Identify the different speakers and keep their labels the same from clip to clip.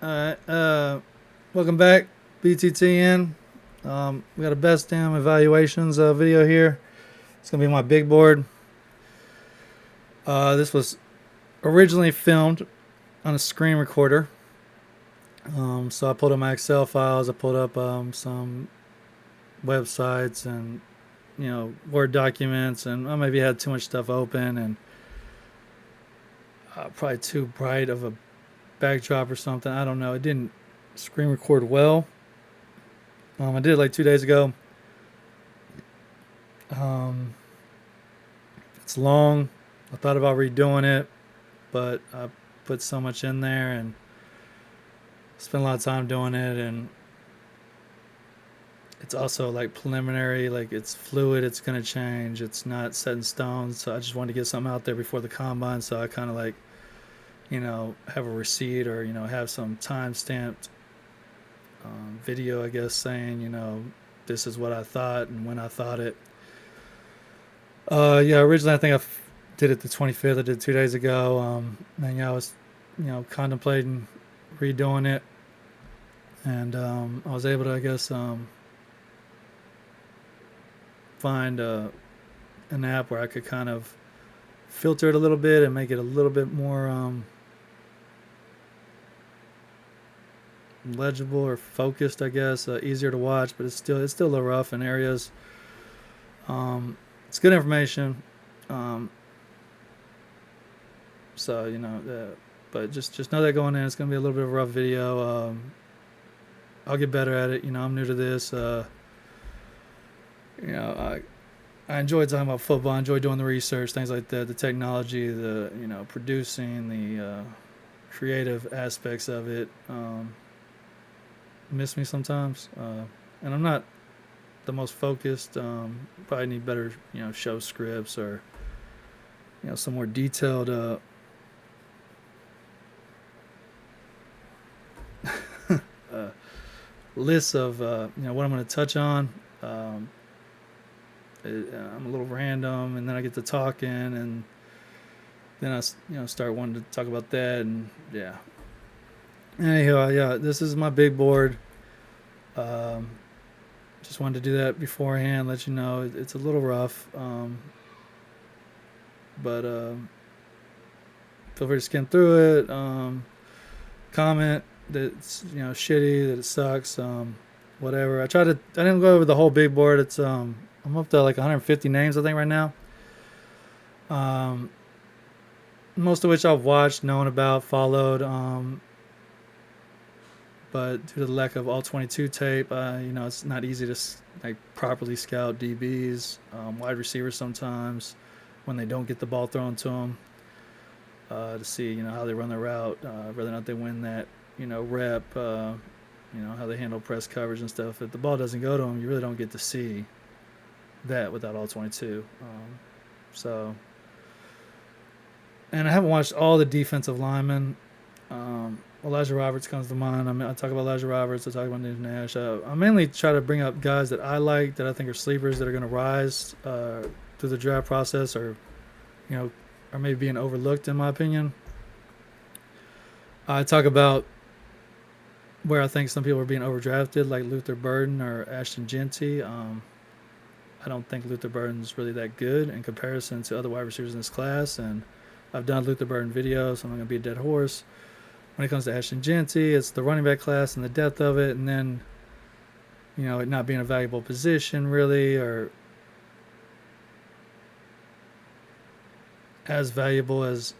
Speaker 1: Welcome back, BTTN. We got a best damn evaluations video here. It's gonna be my big board. This was originally filmed on a screen recorder. So I pulled up my Excel files. I pulled up some websites and Word documents, and I maybe had too much stuff open and probably too bright of a backdrop or something. I don't know. It didn't screen record well. I did it like 2 days ago. Um, it's long. I thought about redoing it, but I put so much in there and spent a lot of time doing it. And it's also like preliminary, like it's fluid, it's going to change, it's not set in stone. So I just wanted to get something out there before the combine. So I kind of like, have a receipt or, have some time stamped video, I guess, saying, this is what I thought and when I thought it. Yeah, originally I think did it the 25th. I did 2 days ago. And yeah, I was, contemplating redoing it, and I was able to, I guess, find an app where I could kind of filter it a little bit and make it a little bit more legible or focused, I guess, easier to watch. But it's still a little rough in areas. It's good information. Um, So but just know that going in, it's gonna be a little bit of a rough video. I'll get better at it. I'm new to this. You know, I enjoy talking about football. I enjoy doing the research, things like that, the technology, the producing, the creative aspects of it. Miss me sometimes, and I'm not the most focused. Probably need better show scripts or some more detailed uh, lists of what I'm going to touch on. Um, I'm a little random, and then I get to talking, and then I start wanting to talk about that, and yeah. Anyhow, yeah, this is my big board. Um, just wanted to do that beforehand, let you know it's a little rough, but feel free to skim through it. Comment that it's shitty, that it sucks, whatever. I didn't go over the whole big board. It's I'm up to like 150 names I think right now. Um, Most of which I've watched, known about, followed. But due to the lack of all 22 tape, it's not easy to like properly scout DBs, wide receivers sometimes when they don't get the ball thrown to them, to see how they run their route, whether or not they win that rep, how they handle press coverage and stuff. If the ball doesn't go to them, you really don't get to see that without all 22. So, and I haven't watched all the defensive linemen. Elijah Roberts comes to mind. I talk about Elijah Roberts. I talk about Nick Nash. I mainly try to bring up guys that I like, that I think are sleepers, that are going to rise through the draft process, or are maybe being overlooked in my opinion. I talk about where I think some people are being overdrafted, like Luther Burden or Ashton Jeanty. I don't think Luther Burden's really that good in comparison to other wide receivers in this class, and I've done Luther Burden videos, so I'm not going to be a dead horse. When it comes to Ashton Jeanty, it's the running back class and the depth of it, and then it not being a valuable position really, or as valuable as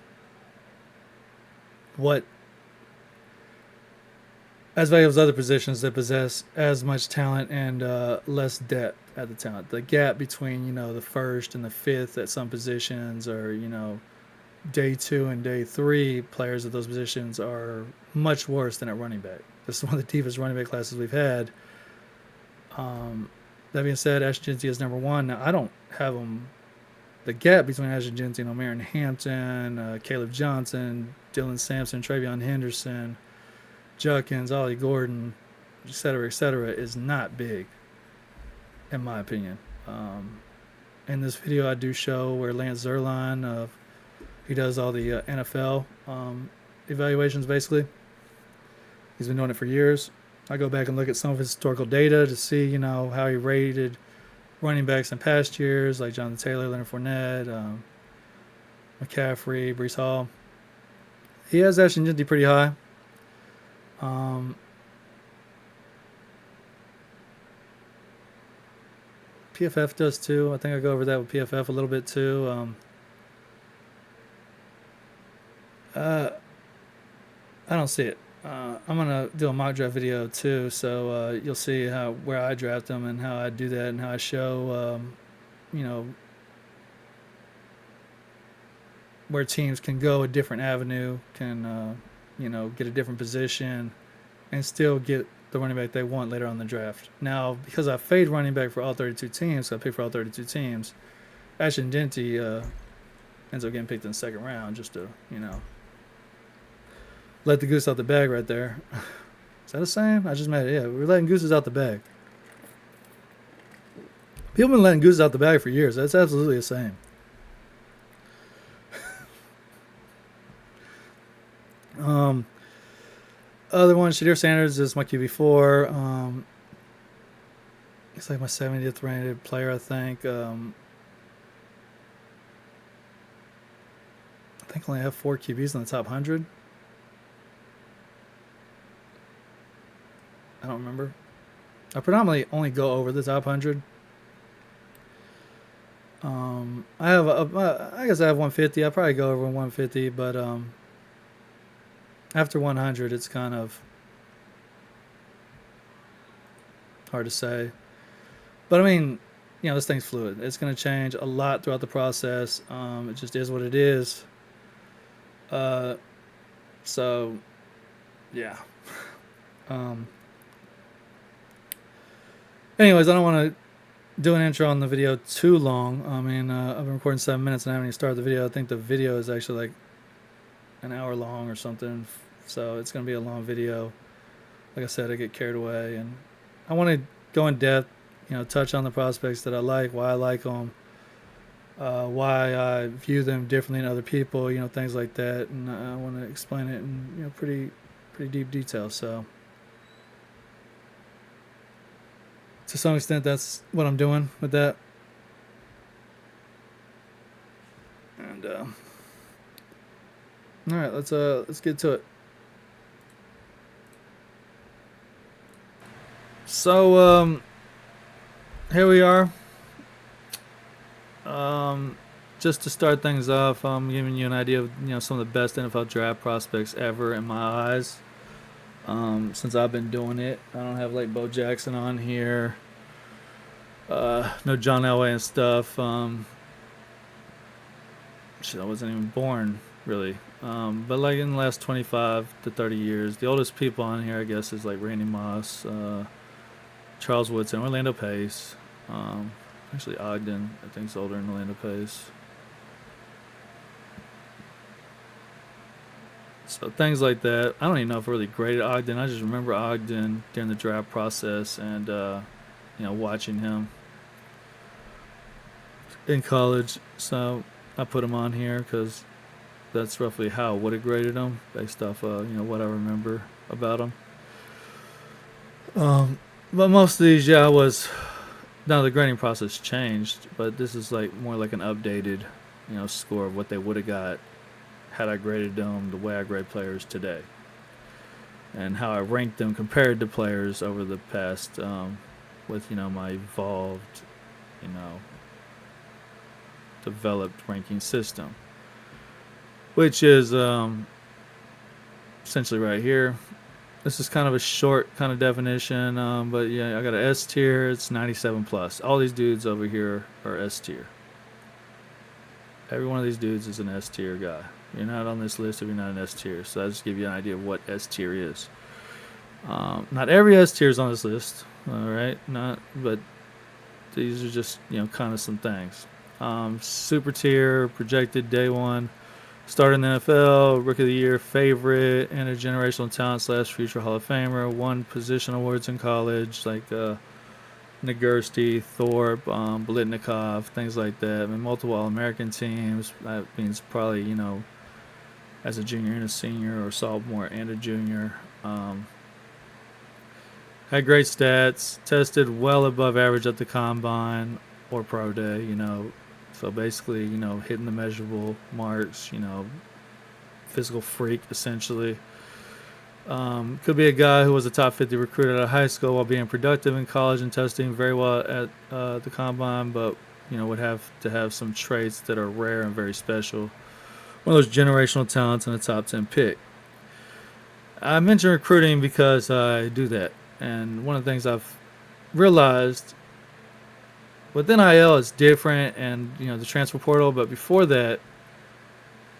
Speaker 1: what as valuable as other positions that possess as much talent and less depth at the talent. The gap between the first and the fifth at some positions, or day two and day three players at those positions, are much worse than at running back. This is one of the deepest running back classes we've had. That being said, Ashton Jeanty is number one. Now, I don't have him. The gap between Ashton Jeanty and O'Marion Hampton, Caleb Johnson, Dylan Sampson, Travion Henderson, Judkins, Ollie Gordon, et cetera, is not big, in my opinion. In this video, I do show where Lance Zierlein, he does all the NFL evaluations, basically. He's been doing it for years. I go back and look at some of his historical data to see, how he rated running backs in past years, like Jonathan Taylor, Leonard Fournette, McCaffrey, Brees Hall. He has Ashton Jeanty pretty high. PFF does too. I think I go over that with PFF a little bit too. I don't see it. I'm gonna do a mock draft video too, so you'll see where I draft them and how I do that and how I show, where teams can go a different avenue, can get a different position, and still get the running back they want later on in the draft. Now, because I fade running back for all 32 teams, so I pick for all 32 teams, Ashton Jeanty ends up getting picked in the second round just to, let the goose out the bag right there. Is that the same? I just made it. Yeah, we're letting gooses out the bag. People have been letting gooses out the bag for years. That's absolutely the same. Other one, Shadir Sanders is my QB4. He's like my 70th rated player, I think. I think I only have 4 QBs in the top 100. I don't remember. I predominantly only go over the top 100. I guess I have 150. I probably go over 150, but after 100, it's kind of hard to say. But I mean, this thing's fluid. It's going to change a lot throughout the process. It just is what it is. So, yeah. Anyways, I don't want to do an intro on the video too long. I mean, I've been recording 7 minutes and I haven't even started the video. I think the video is actually like an hour long or something. So it's going to be a long video. Like I said, I get carried away. And I want to go in depth, touch on the prospects that I like, why I like them, why I view them differently than other people, things like that. And I want to explain it in, pretty deep detail. So to some extent, that's what I'm doing with that. And all right, let's get to it. So here we are. Just to start things off, I'm giving you an idea of some of the best NFL draft prospects ever in my eyes. Since I've been doing it, I don't have like Bo Jackson on here. No John Elway and stuff. Shit, I wasn't even born really. But like in the last 25 to 30 years, the oldest people on here, I guess, is like Randy Moss, Charles Woodson, Orlando Pace. Actually, Ogden, I think, is older than Orlando Pace. So things like that. I don't even know if I really graded Ogden. I just remember Ogden during the draft process and, watching him in college. So I put him on here because that's roughly how I would have graded him based off, what I remember about him. But most of these, now the grading process changed, but this is like more like an updated, score of what they would have got had I graded them the way I grade players today, and how I ranked them compared to players over the past, with my evolved, developed ranking system, which is essentially right here. This is kind of a short kind of definition, but yeah, I got an S tier. It's 97 plus. All these dudes over here are S tier. Every one of these dudes is an S tier guy. You're not on this list if you're not an S tier. So that just give you an idea of what S tier is. Not every S tier is on this list. All right, but these are just kind of some things. Super tier, projected day one. Started in the NFL, Rookie of the Year, favorite, intergenerational talent / future Hall of Famer, won position awards in college, like Nagurski, Thorpe, Bolitnikov, things like that. I mean, multiple All-American teams. That means probably, as a junior and a senior, or sophomore and a junior. Had great stats, tested well above average at the combine or pro day, you know. So basically, you know, hitting the measurable marks, you know, physical freak essentially. Could be a guy who was a top 50 recruit out of high school while being productive in college and testing very well at the combine, but you know would have to have some traits that are rare and very special. One of those generational talents and a top 10 pick. I mention recruiting because I do that, and one of the things I've realized with NIL is different, and you know the transfer portal. But before that,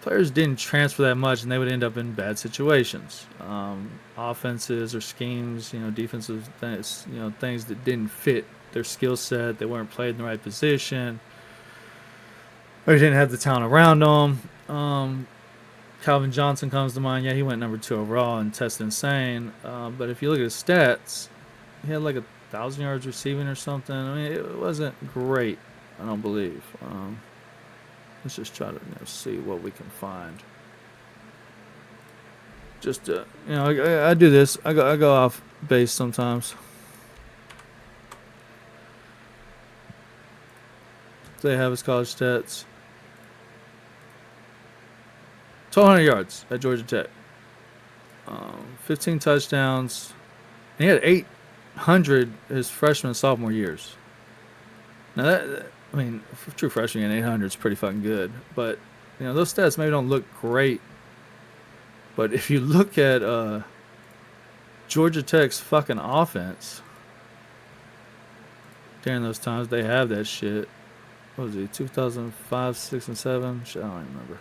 Speaker 1: players didn't transfer that much, and they would end up in bad situations. Offenses or schemes, you know, defensive things, you know, things that didn't fit their skill set. They weren't played in the right position, or they didn't have the talent around them. Calvin Johnson comes to mind. Yeah, he went number 2 overall and tested insane. But if you look at his stats, he had like 1,000 yards receiving or something. I mean, it wasn't great. I don't believe. Let's just try to see what we can find. Just I do this. I go off base sometimes. They have his college stats. 1,200 yards at Georgia Tech. 15 touchdowns. And he had 800 his freshman and sophomore years. Now I mean, for true freshman and 800 is pretty fucking good. But you know those stats maybe don't look great. But if you look at Georgia Tech's fucking offense during those times, they have that shit. What was it? 2005, 6, and 7. Shit, I don't remember.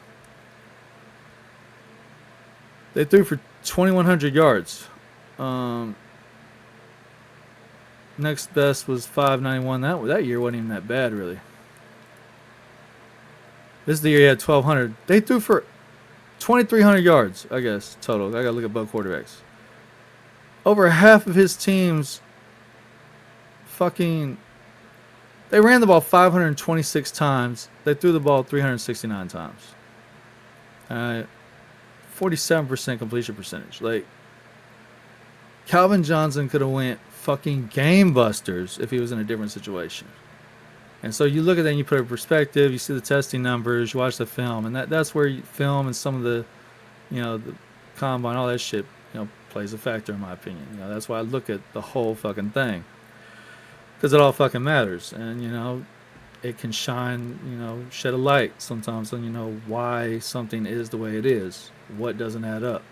Speaker 1: They threw for 2,100 yards. Next best was 591. That year wasn't even that bad, really. This is the year he had 1,200. They threw for 2,300 yards, I guess, total. I got to look at both quarterbacks. Over half of his teams they ran the ball 526 times. They threw the ball 369 times. 47% completion percentage. Like, Calvin Johnson could have went fucking game busters if he was in a different situation. And so you look at that and you put it in perspective, you see the testing numbers, you watch the film, and that's where you film and some of the, you know, the combine, all that shit, you know, plays a factor in my opinion. You know, that's why I look at the whole fucking thing. Because it all fucking matters. And, you know, it can shine, you know, shed a light sometimes on, you know, why something is the way it is. What doesn't add up.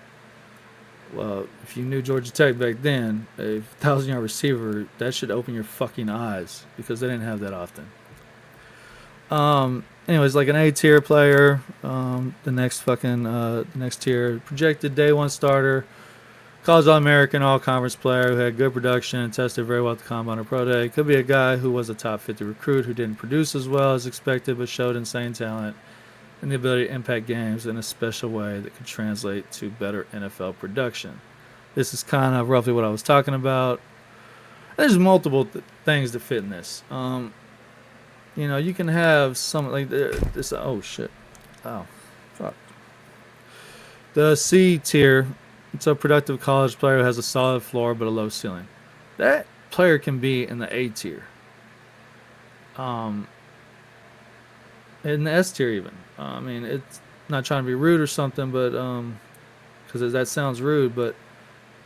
Speaker 1: Well, if you knew Georgia Tech back then, a 1,000-yard receiver, that should open your fucking eyes because they didn't have that often. Anyways, like an A-tier player, the next tier, projected day 1 starter, college All-American, all-conference player who had good production and tested very well at the combine or pro day. Could be a guy who was a top 50 recruit who didn't produce as well as expected but showed insane talent and the ability to impact games in a special way that could translate to better NFL production. This is kind of roughly what I was talking about. There's multiple things that fit in this. You know, you can have some like this. Oh shit! Oh, fuck. The C tier. It's a productive college player who has a solid floor but a low ceiling. That player can be in the A tier. In the S tier even. I mean, it's not trying to be rude or something, but because that sounds rude, but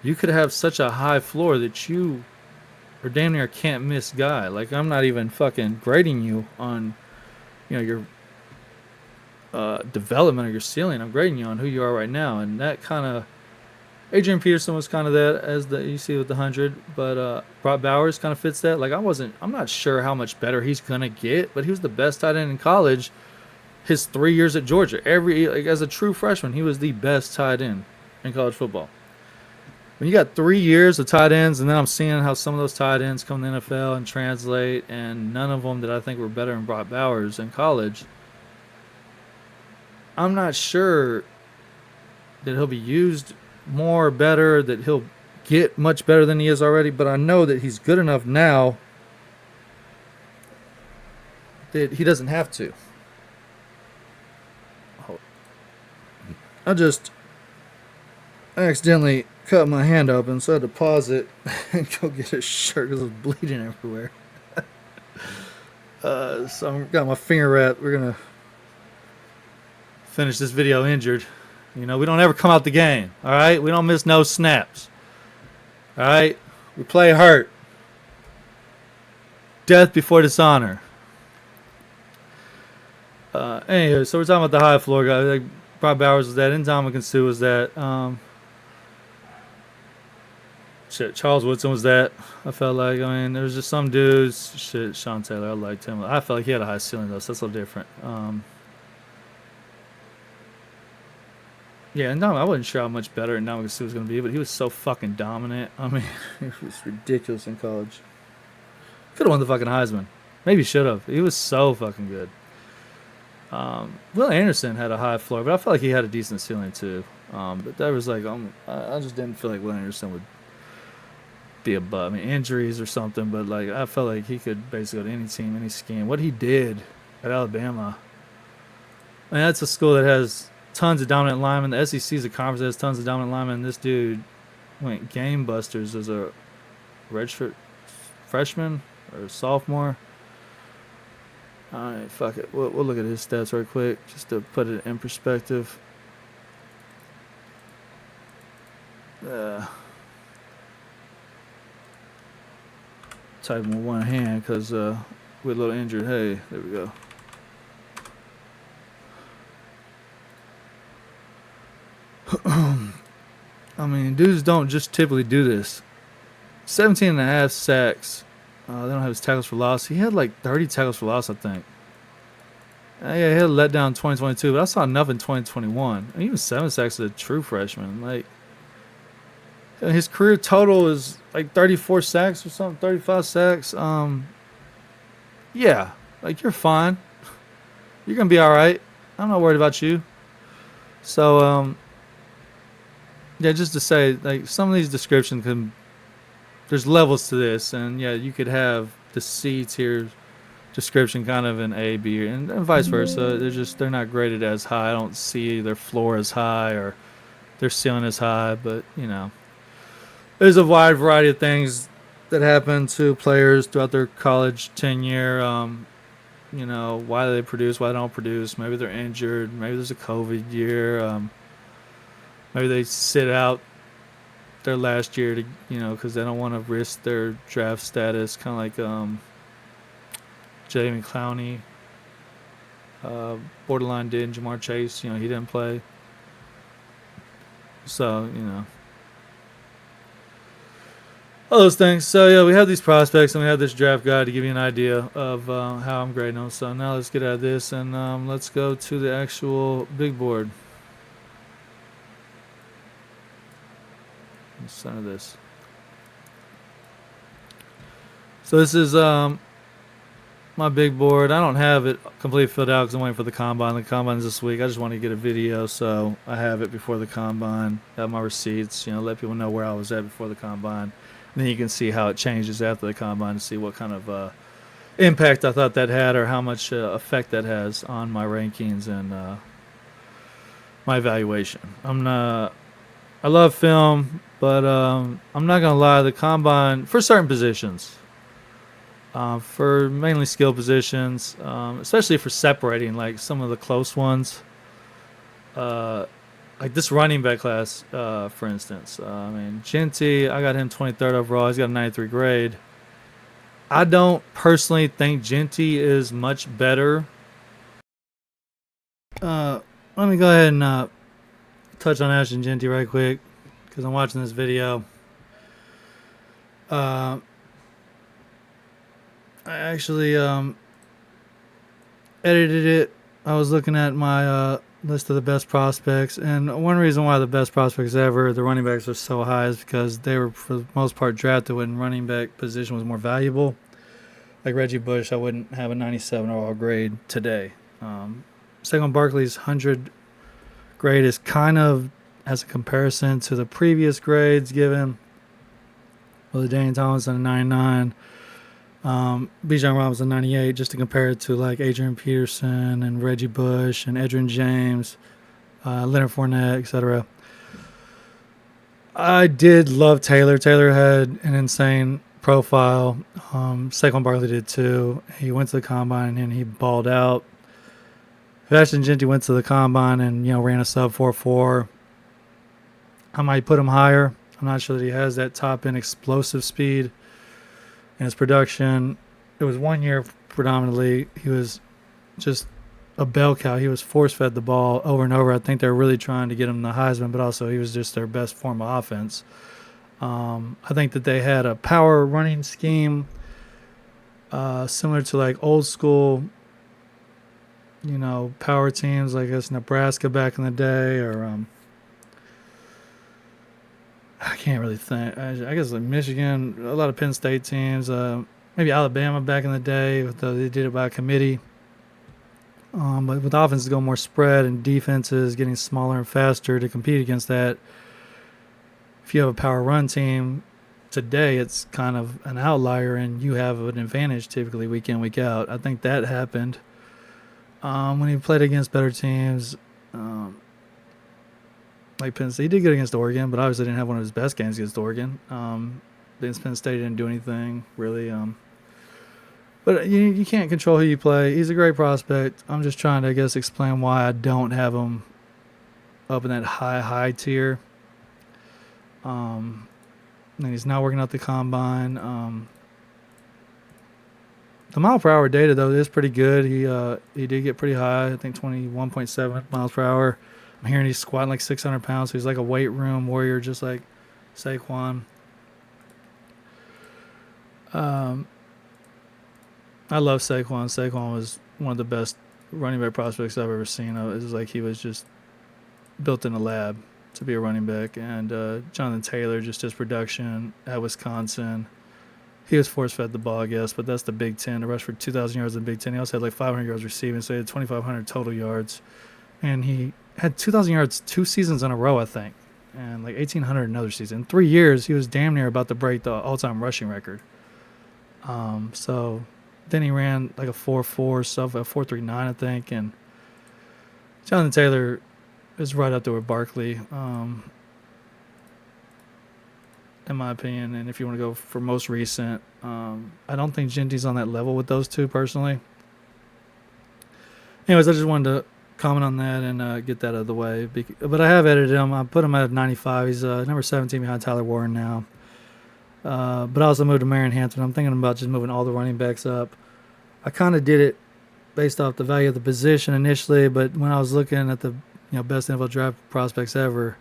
Speaker 1: you could have such a high floor that you are damn near a can't miss guy. Like, I'm not even fucking grading you on, you know, your development or your ceiling. I'm grading you on who you are right now, and that kind of Adrian Peterson was kind of that as you see with the 100, but Brock Bowers kind of fits that. Like, I'm not sure how much better he's gonna get, but he was the best tight end in college. His 3 years at Georgia, as a true freshman, he was the best tight end in college football. When you got 3 years of tight ends, and then I'm seeing how some of those tight ends come to the NFL and translate, and none of them that I think were better than Brock Bowers in college. I'm not sure that he'll be used more or better, that he'll get much better than he is already, but I know that he's good enough now that he doesn't have to. I accidentally cut my hand open, so I had to pause it and go get a shirt because it was bleeding everywhere. So I got my finger wrapped. We're gonna finish this video injured. You know, we don't ever come out the game. All right, we don't miss no snaps. All right, we play hurt. Death before dishonor. Anyway, so we're talking about the high floor guy. Like Brock Bowers was that, and Ndamukong Suh was that. Charles Woodson was that. I felt like, I mean, there was just some dudes. Sean Taylor, I liked him. I felt like he had a high ceiling though, so that's a little different. Yeah, and I wasn't sure how much better Ndamukong Suh was going to be, but he was so fucking dominant. I mean, it was ridiculous in college. Could have won the fucking Heisman. Maybe should have. He was so fucking good. Will Anderson had a high floor, but I felt like he had a decent ceiling too. But that was like, I just didn't feel like Will Anderson would be above. I mean, injuries or something, but like I felt like he could basically go to any team, any scheme. What he did at Alabama, I mean, that's a school that has tons of dominant linemen. The SEC is a conference that has tons of dominant linemen. This dude went game busters as a redshirt freshman or sophomore. All right, fuck it. We'll look at his stats right quick just to put it in perspective. Type with one hand because we're a little injured. Hey, there we go. I mean, dudes don't just typically do this. 17.5 sacks. They don't have his tackles for loss. He had like 30 tackles for loss, I think. Yeah, he had a letdown in 2022, but I saw enough in 2021. And even 7 sacks as a true freshman. Like, his career total is like 34 sacks or something, 35 sacks. Yeah, like you're fine. You're gonna be all right. I'm not worried about you. So, yeah, just to say, like some of these descriptions there's levels to this, and yeah, you could have the C tier description kind of in A, B, and vice versa. They're not graded as high. I don't see their floor as high or their ceiling as high, but you know, there's a wide variety of things that happen to players throughout their college tenure. You know, why they produce, why they don't produce. Maybe they're injured. Maybe there's a COVID year. Maybe they sit out their last year to, you know, because they don't want to risk their draft status, kind of like Jamie Clowney, borderline did, Jamar Chase. You know, he didn't play. So, you know, all those things. So yeah, we have these prospects and we have this draft guide to give you an idea of how I'm grading them. So now let's get out of this and let's go to the actual big board. Center this. So this is my big board. I don't have it completely filled out because I'm waiting for the combine. The combine's this week. I just want to get a video so I have it before the combine. Have my receipts, you know, let people know where I was at before the combine. And then you can see how it changes after the combine to see what kind of impact I thought that had or how much effect that has on my rankings and my evaluation. I love film, but I'm not going to lie, the combine, for certain positions, for mainly skill positions, especially for separating, like some of the close ones, like this running back class, for instance. I mean, Jeanty, I got him 23rd overall. He's got a 93 grade. I don't personally think Jeanty is much better. Let me go ahead and touch on Ashton Jeanty right quick because I'm watching this video. I actually edited it. I was looking at my list of the best prospects, and one reason why the best prospects ever, the running backs, are so high is because they were for the most part drafted when running back position was more valuable. Like Reggie Bush, I wouldn't have a 97 overall grade today. Saquon Barkley's 100 grade is kind of as a comparison to the previous grades given. Well, Daniel Tomlinson a 99, Bijan Robinson 98, just to compare it to like Adrian Peterson and Reggie Bush and Edgerrin James, Leonard Fournette, etc. I did love Taylor. Taylor had an insane profile. Saquon Barkley did too. He went to the combine and he balled out. If Ashton Jeanty went to the combine and ran a sub 4.4, I might put him higher. I'm not sure that he has that top end explosive speed in his production. It was 1 year predominantly. He was just a bell cow. He was force fed the ball over and over. I think they're really trying to get him the Heisman, but also he was just their best form of offense. I think that they had a power running scheme similar to like old school, power teams like us Nebraska back in the day, or I can't really think. I guess like Michigan, a lot of Penn State teams, maybe Alabama back in the day. They did it by committee. But with offenses going more spread and defenses getting smaller and faster to compete against that, if you have a power run team today, it's kind of an outlier and you have an advantage typically week in, week out. I think that happened when he played against better teams. Like Penn State, he did good against Oregon, but obviously didn't have one of his best games against Oregon. Against Penn State, didn't do anything really. But you can't control who you play. He's a great prospect. I'm just trying to, I guess, explain why I don't have him up in that high tier. And he's not working out the combine. The mile per hour data though is pretty good. He did get pretty high. I think 21.7 miles per hour. I'm hearing he's squatting like 600 pounds. So he's like a weight room warrior, just like Saquon. I love Saquon. Saquon was one of the best running back prospects I've ever seen. It was like he was just built in a lab to be a running back. And Jonathan Taylor, just his production at Wisconsin. He was force-fed the ball, I guess, but that's the Big Ten. He rushed for 2,000 yards in the Big Ten. He also had like 500 yards receiving, so he had 2,500 total yards. And he had 2,000 yards 2 seasons in a row, I think, and like 1,800 another season. In 3 years, he was damn near about to break the all-time rushing record. So then he ran like a 4.4 stuff, a 4.39, I think. And Jonathan Taylor is right up there with Barkley, in my opinion. And if you want to go for most recent, I don't think Jeanty's on that level with those two personally. Anyways, I just wanted to comment on that and get that out of the way. But I have edited him. I put him at 95. He's number 17 behind Tyler Warren now. But I also moved to Marion Hampton. I'm thinking about just moving all the running backs up. I kind of did it based off the value of the position initially, but when I was looking at the best NFL draft prospects ever,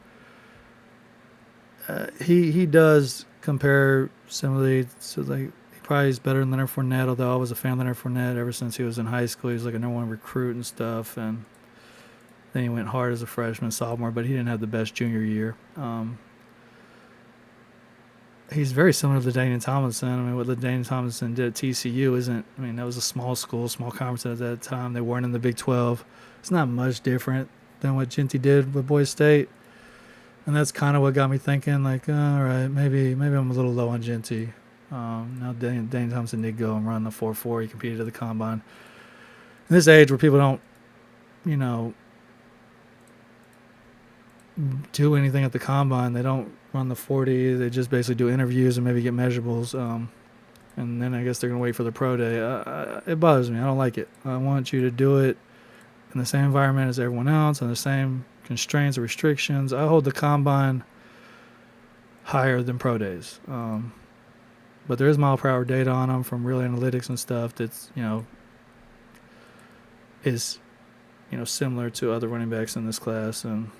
Speaker 1: he does compare similarly to like he probably is better than Leonard Fournette. Although I was a fan of Leonard Fournette ever since he was in high school. He was like a number one recruit and stuff, and then he went hard as a freshman, sophomore, but he didn't have the best junior year. He's very similar to LaDainian Tomlinson. I mean, what LaDainian Tomlinson did at TCU isn't. I mean, that was a small school, small conference at that time. They weren't in the Big 12. It's not much different than what Jeanty did with Boise State, and that's kind of what got me thinking. Like, all right, maybe I'm a little low on Jeanty. Now LaDainian Tomlinson did go and run the 4.4. He competed at the combine. In this age where people don't, do anything at the combine, they don't run the 40. They just basically do interviews and maybe get measurables, and then I guess they're gonna wait for the pro day. It bothers me. I don't like it. I want you to do it in the same environment as everyone else and the same constraints or restrictions. I hold the combine higher than pro days, but there is mile per hour data on them from real analytics and stuff that's is similar to other running backs in this class. And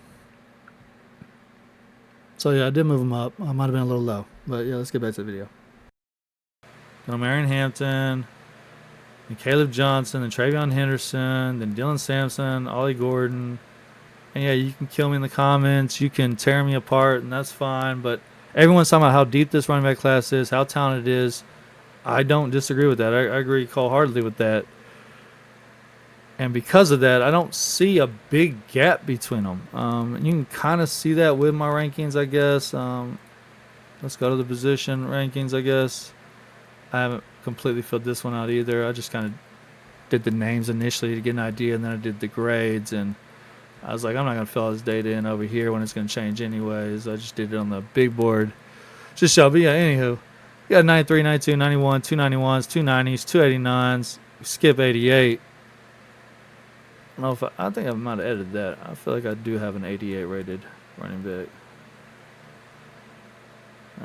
Speaker 1: so, yeah, I did move him up. I might have been a little low. But, yeah, let's get back to the video. Marion Hampton, and Caleb Johnson, and Travion Henderson, then Dylan Sampson, Ollie Gordon. And, yeah, you can kill me in the comments. You can tear me apart, and that's fine. But everyone's talking about how deep this running back class is, how talented it is. I don't disagree with that. I agree wholeheartedly with that. And because of that, I don't see a big gap between them. You can kind of see that with my rankings, I guess. Let's go to the position rankings, I guess. I haven't completely filled this one out either. I just kind of did the names initially to get an idea, and then I did the grades. And I was like, I'm not gonna fill all this data in over here when it's gonna change anyways. I just did it on the big board. Just show. But yeah, anywho, you got 93, 92, 91, 291s, 290s, 289s. Skip 88. I don't know if I think I might have edited that. I feel like I do have an 88 rated running back.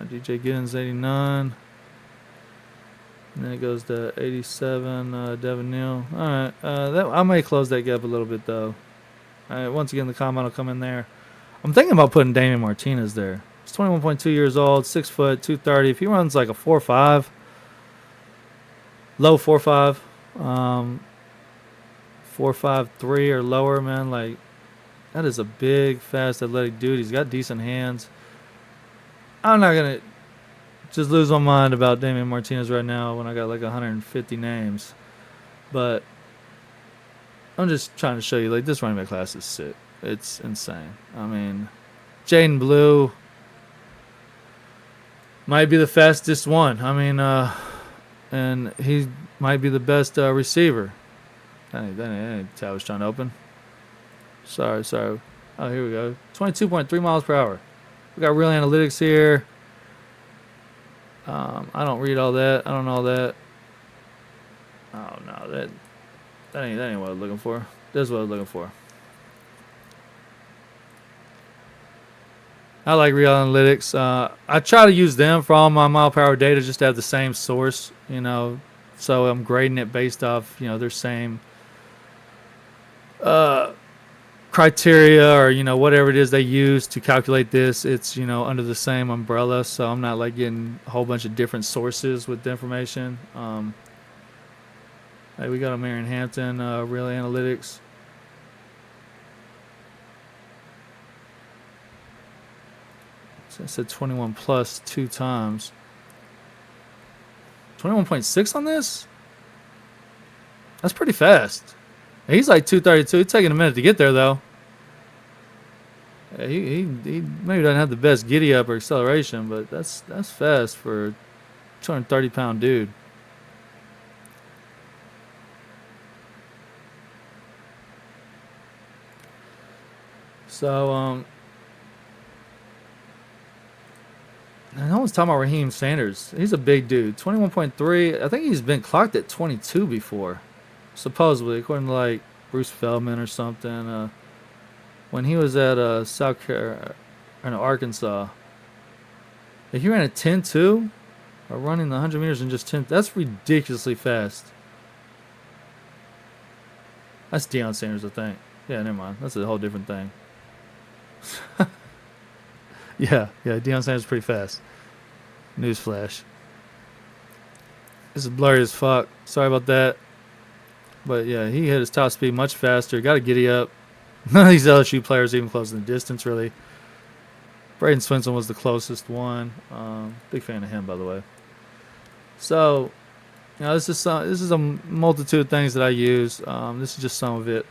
Speaker 1: DJ Giddens 89. And then it goes to 87, Devin Neal. All right, I may close that gap a little bit though. All right, once again the comment will come in there. I'm thinking about putting Damian Martinez there. He's 21.2 years old, 6 foot, 230. If he runs like a 4.5, low 4.5, 4.53 or lower, man, like that is a big, fast, athletic dude. He's got decent hands. I'm not gonna just lose my mind about Damian Martinez right now when I got like 150 names. But I'm just trying to show you, like, this running back class is sick. It's insane. I mean, Jaden Blue might be the fastest one. I mean, and he might be the best receiver. That ain't tab was trying to open. Sorry. Oh, here we go. 22.3 miles per hour. We got real analytics here. I don't read all that. I don't know all that. Oh no, that ain't what I was looking for. That's what I was looking for. I like real analytics. I try to use them for all my mile per hour data just to have the same source, you know. So I'm grading it based off, you know, their same criteria or, you know, whatever it is they use to calculate this. It's, you know, under the same umbrella. So I'm not like getting a whole bunch of different sources with the information. Hey, we got a Marion Hampton, real analytics. So I said 21 plus 2 times. 21.6 on this? That's pretty fast. He's like 232. It's taking a minute to get there, though. Yeah, he maybe doesn't have the best giddy up or acceleration, but that's fast for a 230-pound dude. So, and no one's talking about Raheem Sanders. He's a big dude. 21.3. I think he's been clocked at 22 before. Supposedly, according to like Bruce Feldman or something. When he was at South Carolina, Arkansas, if he ran a 10.2 or running the 100 meters in just 10, that's ridiculously fast. That's Deion Sanders, I think. Yeah, never mind. That's a whole different thing. yeah, Deion Sanders is pretty fast. Newsflash. This is blurry as fuck. Sorry about that. But yeah, he hit his top speed much faster. Got to giddy up. None of these LSU players even close in the distance, really. Braden Swinson was the closest one. Big fan of him, by the way. So, you know, this is a multitude of things that I use. This is just some of it.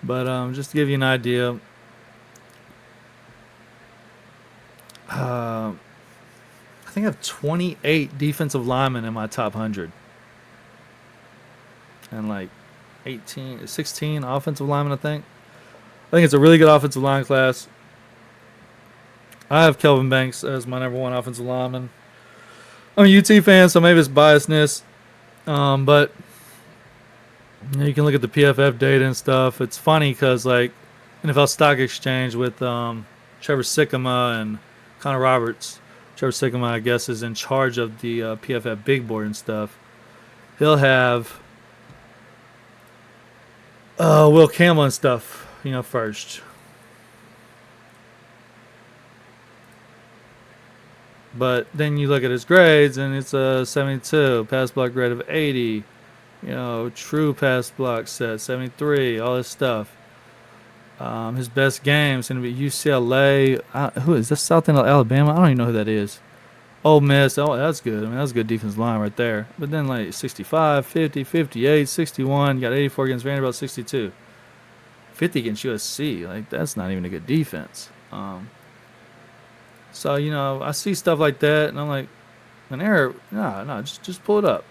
Speaker 1: But just to give you an idea, I think I have 28 defensive linemen in my top 100. And like 16 offensive linemen, I think. I think it's a really good offensive line class. I have Kelvin Banks as my number one offensive lineman. I'm a UT fan, so maybe it's biasness. But you know, you can look at the PFF data and stuff. It's funny because like NFL Stock Exchange with Trevor Sikkema and Connor Roberts. Trevor Sikkema, I guess, is in charge of the PFF big board and stuff. He'll have Will Campbell and stuff, you know, first. But then you look at his grades, and it's a 72, pass block grade of 80, you know, true pass block set, 73, all this stuff. His best game is going to be UCLA. Who is this? South End, Alabama? I don't even know who that is. Ole Miss. Oh, that's good. I mean, that's a good defensive line right there. But then, like, 65, 50, 58, 61. You got 84 against Vanderbilt, 62. 50 against USC. Like, that's not even a good defense. So, you know, I see stuff like that, and I'm like, an error. No, just pull it up.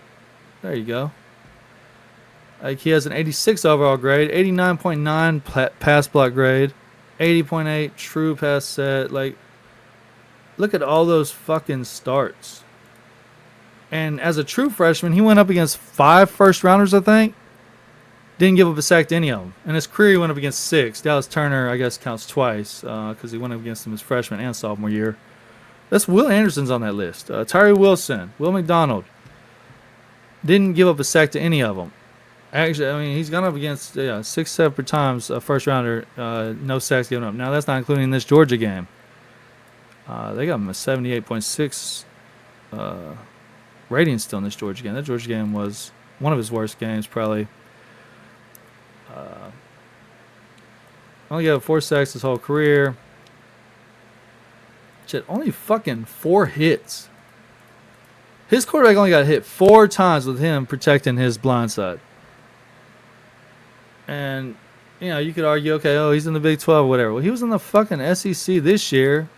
Speaker 1: There you go. Like he has an 86 overall grade, 89.9 pass block grade, 80.8 true pass set. Like, look at all those fucking starts. And as a true freshman, he went up against 5 first rounders, I think. Didn't give up a sack to any of them. In his career, he went up against 6. Dallas Turner, I guess, counts twice because he went up against him his freshman and sophomore year. That's Will Anderson's on that list. Tyree Wilson, Will McDonald. Didn't give up a sack to any of them. Actually, I mean, he's gone up against 6 separate times a first rounder, no sacks given up. Now, that's not including this Georgia game. They got him a 78.6 rating still in this Georgia game. That Georgia game was one of his worst games, probably. Only got 4 sacks his whole career. Shit, only fucking 4 hits. His quarterback only got hit 4 times with him protecting his blind side. And, you know, you could argue, okay, oh, he's in the Big 12 or whatever. Well, he was in the fucking SEC this year.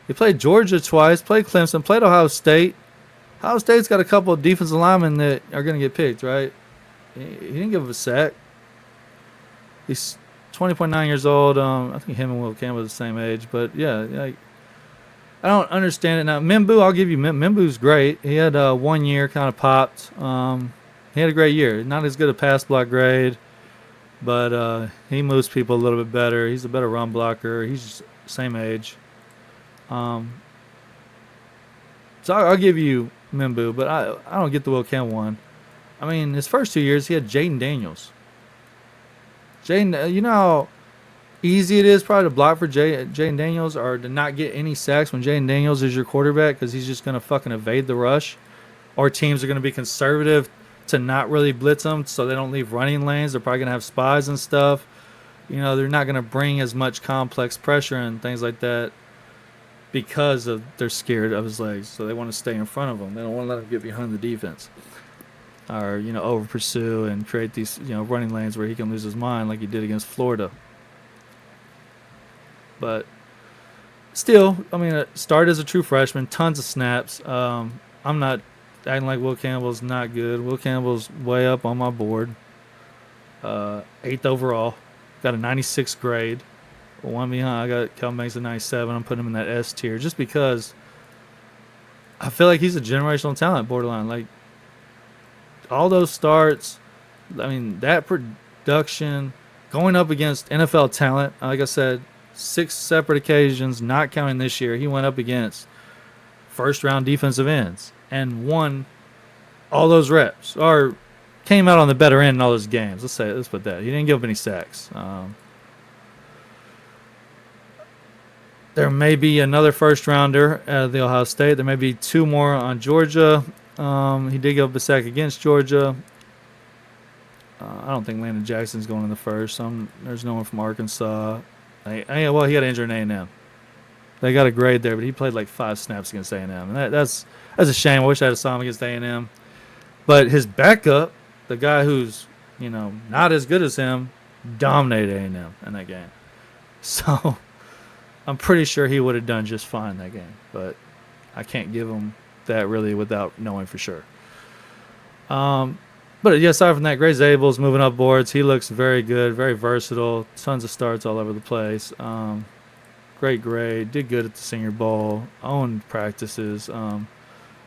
Speaker 1: He played Georgia twice, played Clemson, played Ohio State. Ohio State's got a couple of defensive linemen that are going to get picked, right? He didn't give up a sack. He's 20.9 years old. I think him and Will Campbell are the same age. But, yeah, like, I don't understand it. Now, Mimbu, I'll give you, Mimbu's great. He had 1 year kind of popped. He had a great year. Not as good a pass block grade, but he moves people a little bit better. He's a better run blocker. He's just same age. So I'll give you Mimbu, but I don't get the Will Campbell one. I mean, his first 2 years, he had Jaden Daniels. Jaden, you know how easy it is probably to block for Jaden Daniels or to not get any sacks when Jaden Daniels is your quarterback because he's just going to fucking evade the rush. Or teams are going to be conservative to not really blitz them so they don't leave running lanes. They're probably going to have spies and stuff. You know, they're not going to bring as much complex pressure and things like that because they're scared of his legs. So they want to stay in front of him. They don't want to let him get behind the defense. Or, you know, over pursue and create these, you know, running lanes where he can lose his mind like he did against Florida. But still, I mean, started as a true freshman, tons of snaps. I'm not acting like Will Campbell's not good. Will Campbell's way up on my board. 8th overall. Got a 96 grade. One behind. I got Kelvin Banks at 97. I'm putting him in that S tier just because I feel like he's a generational talent, borderline. Like, all those starts, I mean, that production, going up against NFL talent, like I said, 6 separate occasions, not counting this year, he went up against first-round defensive ends and won all those reps, or came out on the better end in all those games. Let's put that. He didn't give up any sacks. There may be another first-rounder at the Ohio State. There may be 2 more on Georgia. He did give up a sack against Georgia. I don't think Landon Jackson's going in the first. There's no one from Arkansas. Well, he got injured in A&M. They got a grade there, but he played like 5 snaps against A&M. And that's a shame. I wish I had saw him against A&M. But his backup, the guy who's, you know, not as good as him, dominated A&M in that game. So I'm pretty sure he would have done just fine in that game. But I can't give him that really without knowing for sure. But yeah, aside from that, Gray Zabel's moving up boards. He looks very good, very versatile. Tons of starts all over the place. Great grade. Did good at the Senior Bowl. Owned practices.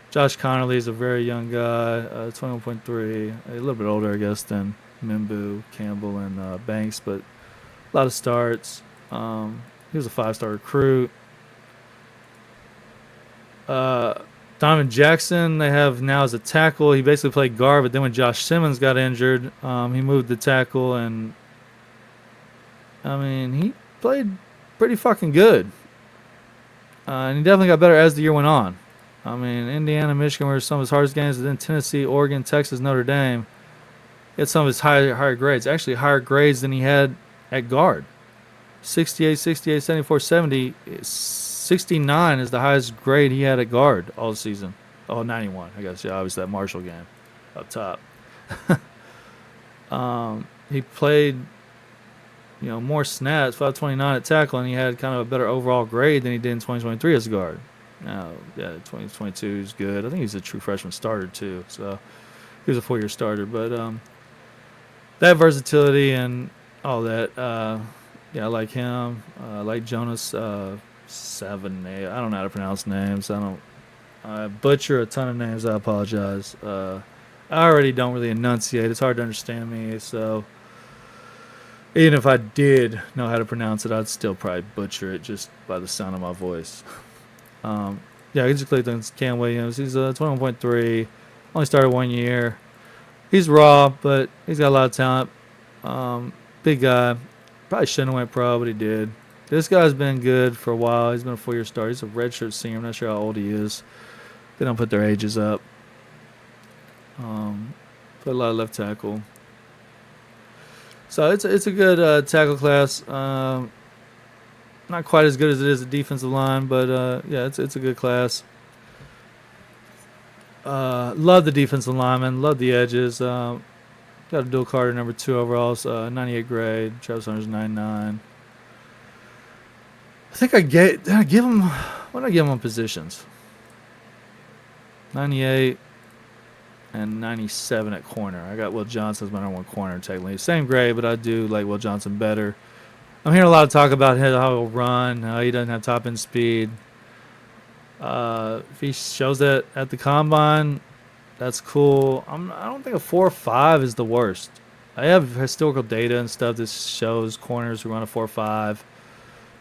Speaker 1: Josh Connerly's a very young guy, 21.3. A little bit older, I guess, than Mimbu, Campbell, and Banks, but a lot of starts. He was a 5-star recruit. Donovan Jackson, they have now as a tackle. He basically played guard, but then when Josh Simmons got injured, he moved to tackle, and I mean, he played pretty fucking good. And he definitely got better as the year went on. I mean, Indiana, Michigan were some of his hardest games, and then Tennessee, Oregon, Texas, Notre Dame. He had some of his higher grades, actually higher grades than he had at guard. 68, 68, 74, 70. 69 is the highest grade he had at guard all season. Oh, 91, I guess. Yeah, obviously that Marshall game up top. He played, you know, more snaps, 529 at tackle, and he had kind of a better overall grade than he did in 2023 as a guard. Now, yeah, 2022 is good. I think he's a true freshman starter too, so he was a 4-year starter. But that versatility and all that. Yeah, I like him. I like Jonas 7A. I don't know how to pronounce names. I butcher a ton of names. I apologize. I already don't really enunciate. It's hard to understand me. So even if I did know how to pronounce it, I'd still probably butcher it just by the sound of my voice. Um, yeah, I just clicked on Cam Williams. He's 21.3. Only started 1 year. He's raw, but he's got a lot of talent. Big guy. Probably shouldn't have went pro, but he did. This guy's been good for a while. He's been a 4-year starter. He's a redshirt senior. I'm not sure how old he is. They don't put their ages up. Put a lot of left tackle. So it's a good tackle class. Not quite as good as it is a defensive line, but yeah, it's a good class. Love the defensive lineman. Love the edges. Got Abdul Carter, number 2 overall, 98 grade. Travis Hunter's 99. I think did I give him, what did I give him on positions? 98 and 97 at corner. I got Will Johnson as my number 1 corner, technically. Same grade, but I do like Will Johnson better. I'm hearing a lot of talk about how he'll run, how he doesn't have top end speed. If he shows that at the combine, that's cool. I don't think a 4.5 is the worst. I have historical data and stuff that shows corners who run a 4.5,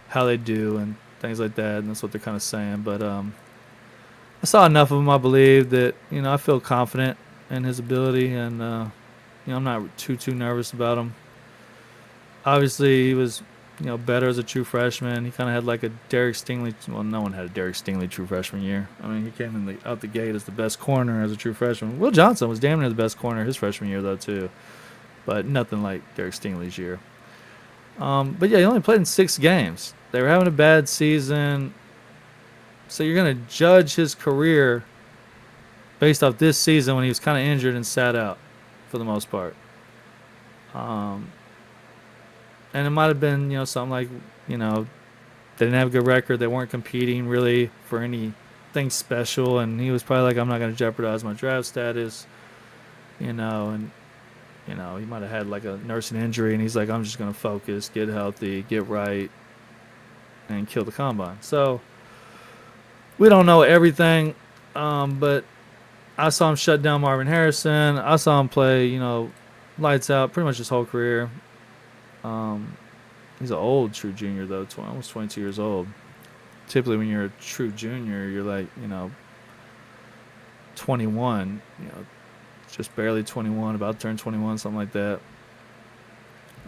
Speaker 1: how they do and things like that, and that's what they're kind of saying. But I saw enough of him, I believe, that I feel confident in his ability, and I'm not too nervous about him. Obviously, he was better as a true freshman. He kind of had like a Derek Stingley. Well, no one had a Derek Stingley true freshman year. I mean, he came out the gate as the best corner as a true freshman. Will Johnson was damn near the best corner his freshman year, though, too. But nothing like Derek Stingley's year. But yeah, he only played in 6 games. They were having a bad season. So you're going to judge his career based off this season when he was kind of injured and sat out for the most part. And it might have been, something like, they didn't have a good record. They weren't competing really for anything special. And he was probably like, I'm not going to jeopardize my draft status, and, he might have had like a nursing injury. And he's like, I'm just going to focus, get healthy, get right, and kill the combine. So we don't know everything, but I saw him shut down Marvin Harrison. I saw him play, lights out pretty much his whole career. He's an old true junior, though, almost 22 years old. Typically, when you're a true junior, you're like, 21, just barely 21, about to turn 21, something like that.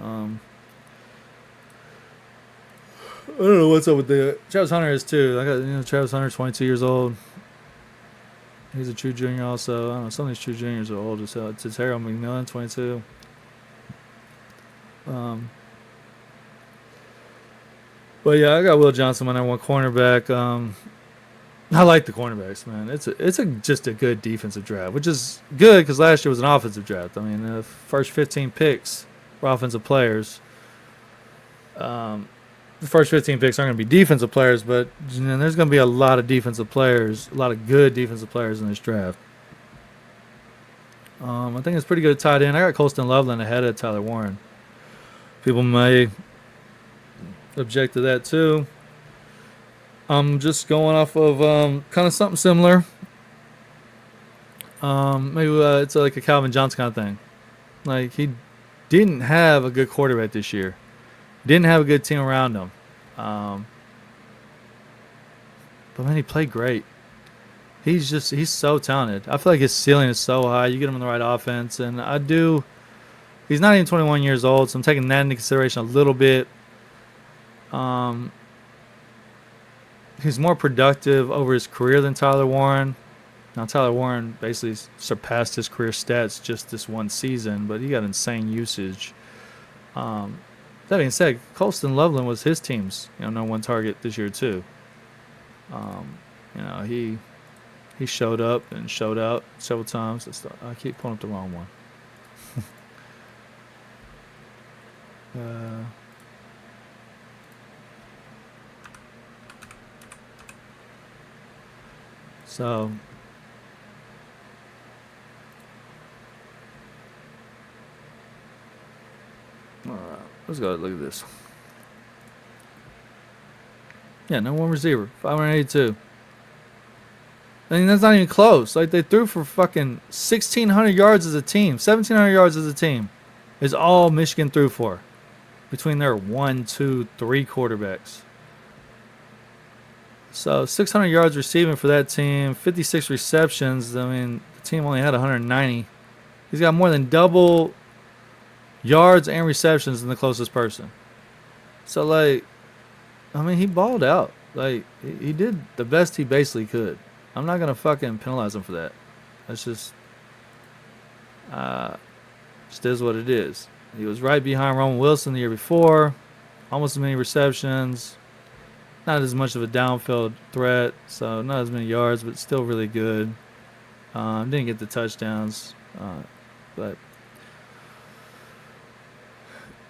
Speaker 1: I don't know what's up with the Travis Hunter is too. I got Travis Hunter, 22 years old. He's a true junior also. I don't know. Some of these true juniors are old as hell. Terrell McMillan, 22. But yeah, I got Will Johnson, my number 1 cornerback. I like the cornerbacks, man. It's just a good defensive draft, which is good because last year was an offensive draft. I mean, the first 15 picks were offensive players. The first 15 picks aren't going to be defensive players, but there's going to be a lot of defensive players, a lot of good defensive players in this draft. I think it's pretty good at tight end. I got Colston Loveland ahead of Tyler Warren. People may object to that too. I'm just going off of kind of something similar. Maybe it's like a Calvin Johnson kind of thing. Like, he didn't have a good quarterback this year. Didn't have a good team around him. But man, he played great. He's so talented. I feel like his ceiling is so high. You get him in the right offense, and he's not even 21 years old, so I'm taking that into consideration a little bit. He's more productive over his career than Tyler Warren. Now, Tyler Warren basically surpassed his career stats just this one season, but he got insane usage. That being said, Colston Loveland was his team's number 1 target this year too. He showed up and showed out several times. I keep pulling up the wrong one. So Let's go. Look at this. Yeah, no one receiver. 582. I mean, that's not even close. Like, they threw for fucking 1,600 yards as a team. 1,700 yards as a team is all Michigan threw for between their 1, 2, 3 quarterbacks. So 600 yards receiving for that team, 56 receptions. I mean, the team only had 190. He's got more than double yards and receptions than the closest person. So, like, I mean, he balled out. Like, he did the best he basically could. I'm not going to fucking penalize him for that. That's just is what it is. He was right behind Roman Wilson the year before. Almost as many receptions. Not as much of a downfield threat, so not as many yards, but still really good. Didn't get the touchdowns, but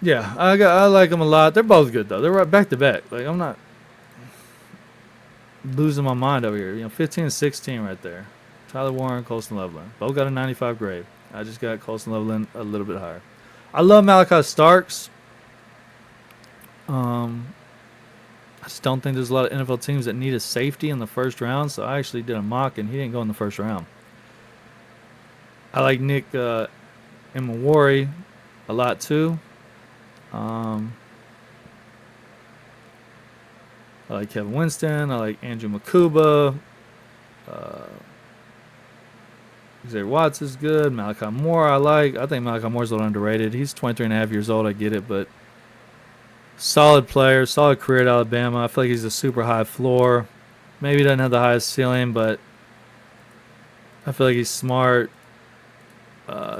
Speaker 1: yeah, I like them a lot. They're both good though. They're right back to back. Like, I'm not losing my mind over here. 15 and 16 right there. Tyler Warren, Colston Loveland, both got a 95 grade. I just got Colston Loveland a little bit higher. I love Malachi Starks. I just don't think there's a lot of NFL teams that need a safety in the first round, so I actually did a mock, and he didn't go in the first round. I like Nick Imawari a lot, too. I like Kevin Winston. I like Andrew Makuba. Xavier Watts is good. Malachi Moore I like. I think Malachi Moore's a little underrated. He's 23 and a half years old. I get it, but solid player, solid career at Alabama. I feel like he's a super high floor. Maybe he doesn't have the highest ceiling, but I feel like he's smart,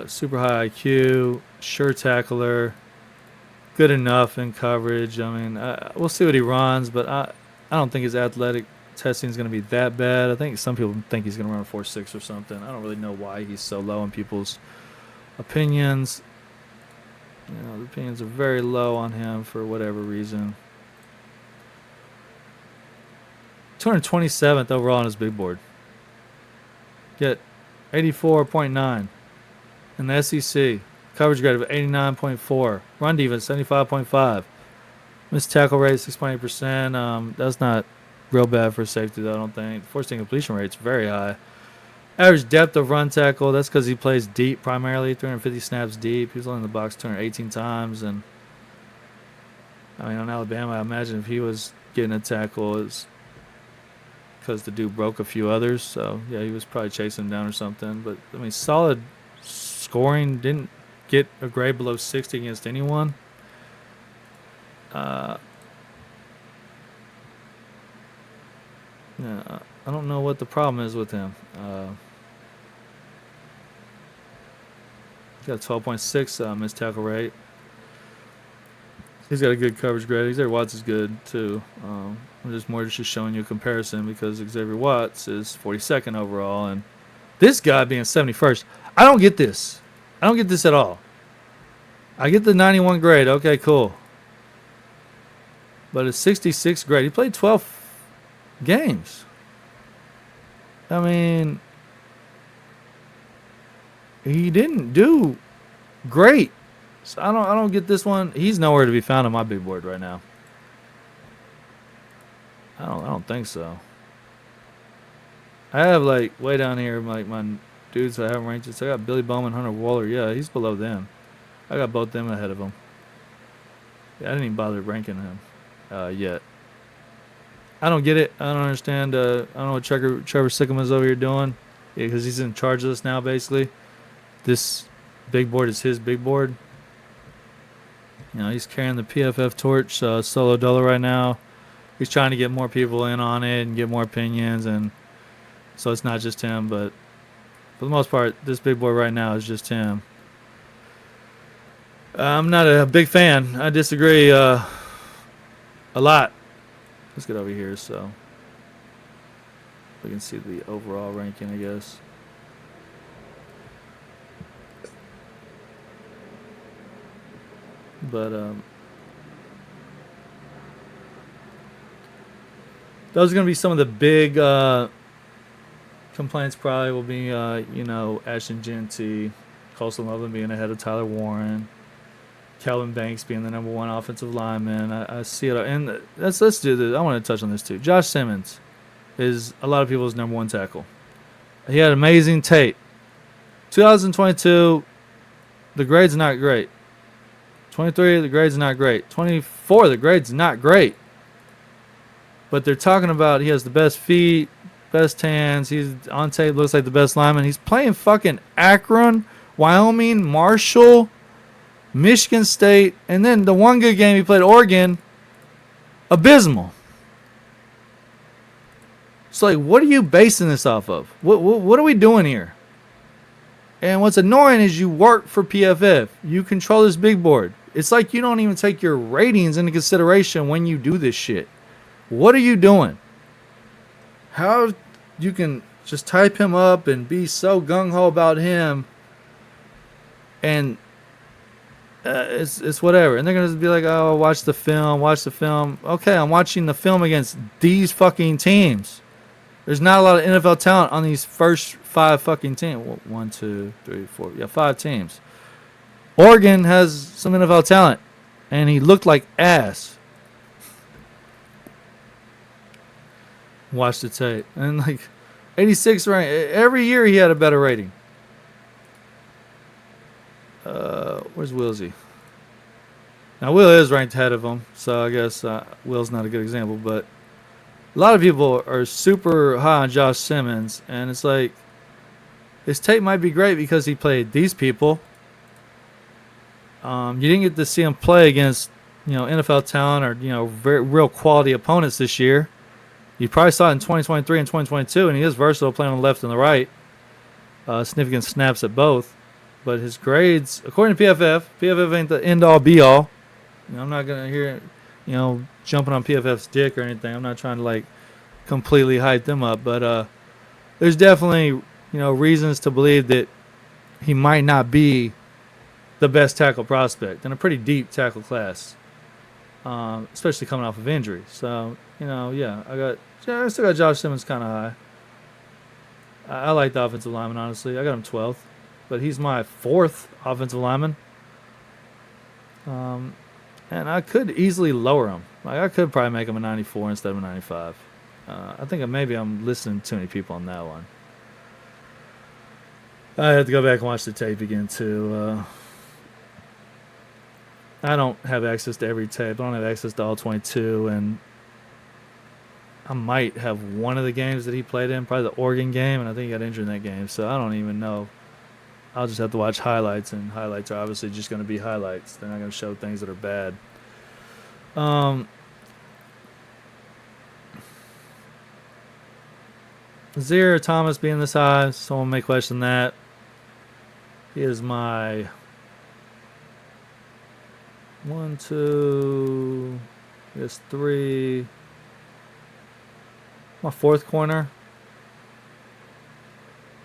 Speaker 1: super high IQ, sure tackler, good enough in coverage. I mean, we'll see what he runs, but I don't think his athletic testing is going to be that bad. I think some people think he's going to run a 4.6 or something. I don't really know why he's so low in people's opinions. The opinions are very low on him for whatever reason. 227th overall on his big board. Get 84.9 in the SEC. Coverage grade of 89.4. Run defense 75.5. Missed tackle rate 6.8%. That's not real bad for safety, though, I don't think. Forced incompletion rate's very high. Average depth of run tackle, that's because he plays deep primarily, 350 snaps deep. He was only in the box 218 times. And, I mean, on Alabama, I imagine if he was getting a tackle, it's because the dude broke a few others. So, yeah, he was probably chasing him down or something. But, I mean, solid scoring. Didn't get a grade below 60 against anyone. Yeah, I don't know what the problem is with him. He's got a 12.6 missed tackle rate. He's got a good coverage grade. Xavier Watts is good too. I'm just showing you a comparison because Xavier Watts is 42nd overall, and this guy being 71st. I don't get this. I don't get this at all. I get the 91 grade. Okay, cool. But a 66 grade. He played 12 games. I mean, he didn't do great. So I don't get this one. He's nowhere to be found on my big board right now. I don't think so. I have like way down here like my dudes I haven't ranked. So I got Billy Bowman, Hunter Waller. Yeah, he's below them. I got both them ahead of him. Yeah, I didn't even bother ranking him yet. I don't get it. I don't understand. I don't know what Trevor Sikkema's over here doing. Yeah, because he's in charge of this now, basically. This big board is his big board. He's carrying the PFF torch solo dolo right now. He's trying to get more people in on it and get more opinions, and so it's not just him. But for the most part, this big board right now is just him. I'm not a big fan. I disagree a lot. Let's get over here so we can see the overall ranking, I guess. But those are going to be some of the big complaints. Probably will be, Ashton Jeanty, Colston Loveland being ahead of Tyler Warren, Kelvin Banks being the number one offensive lineman. I see it. And let's do this. I want to touch on this too. Josh Simmons is a lot of people's number one tackle. He had amazing tape. 2022, the grade's not great. 23, the grade's not great. 24, the grade's not great. But they're talking about he has the best feet, best hands. He's on tape, looks like the best lineman. He's playing fucking Akron, Wyoming, Marshall, Michigan State, and then the one good game he played Oregon, abysmal. So, like, what are you basing this off of? What are we doing here? And what's annoying is you work for PFF. You control this big board. It's like you don't even take your ratings into consideration when you do this shit. What are you doing? How you can just type him up and be so gung-ho about him, and it's whatever. And they're going to be like, oh, watch the film. Okay, I'm watching the film against these fucking teams. There's not a lot of NFL talent on these first 5 fucking teams. 1, 2, 3, 4. Yeah, 5 teams. Oregon has some NFL talent, and he looked like ass. Watch the tape. And, like, 86 rank. Every year he had a better rating. Where's Willsy? Now, Will is ranked ahead of him, so I guess Will's not a good example, but a lot of people are super high on Josh Simmons, and it's like his tape might be great because he played these people. You didn't get to see him play against, NFL talent or, very real quality opponents this year. You probably saw it in 2023 and 2022, and he is versatile, playing on the left and the right. Significant snaps at both. But his grades, according to PFF ain't the end-all, be-all. I'm not going to hear, jumping on PFF's dick or anything. I'm not trying to, like, completely hype them up. But there's definitely, reasons to believe that he might not be the best tackle prospect in a pretty deep tackle class, especially coming off of injury. So, I still got Josh Simmons kind of high. I like the offensive lineman, honestly. I got him 12th, but he's my 4th offensive lineman. And I could easily lower him. Like, I could probably make him a 94 instead of a 95. I think maybe I'm listening to too many people on that one. I have to go back and watch the tape again, too. I don't have access to every tape. I don't have access to all 22, and I might have one of the games that he played in, probably the Oregon game, and I think he got injured in that game, so I don't even know. I'll just have to watch highlights, and highlights are obviously just going to be highlights. They're not going to show things that are bad. Zero Thomas being this high, someone may question that. He is my 1, 2, I guess 3, my 4th corner.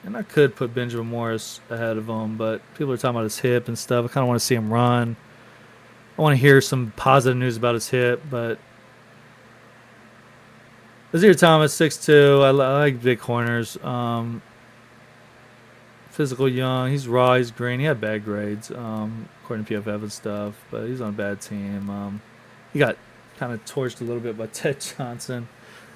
Speaker 1: And I could put Benjamin Morris ahead of him, but people are talking about his hip and stuff. I kind of want to see him run. I want to hear some positive news about his hip, but Azir Thomas, 6'2". I like big corners. Physical, young. He's raw. He's green. He had bad grades, according to PFF and stuff, but he's on a bad team. He got kind of torched a little bit by Ted Johnson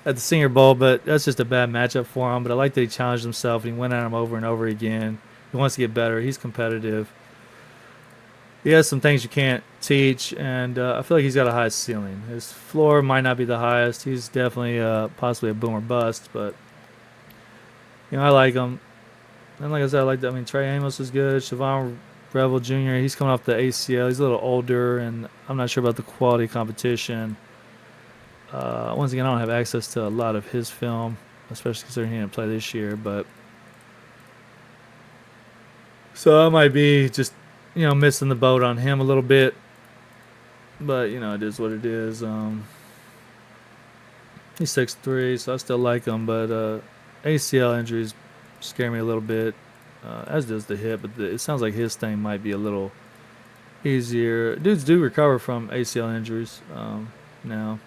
Speaker 1: at the Senior Bowl, but that's just a bad matchup for him. But I like that he challenged himself and he went at him over and over again. He wants to get better. He's competitive. He has some things you can't teach, and I feel like he's got a high ceiling. His floor might not be the highest. He's definitely possibly a boom or bust, but I like him. And like I said, Trey Amos is good. Siobhan Revel Jr., he's coming off the ACL. He's a little older, and I'm not sure about the quality of competition. Once again, I don't have access to a lot of his film, especially considering he didn't play this year. But so I might be just, missing the boat on him a little bit. But, it is what it is. He's 6'3", so I still like him. But ACL injuries scare me a little bit, as does the hip. But it sounds like his thing might be a little easier. Dudes do recover from ACL injuries now.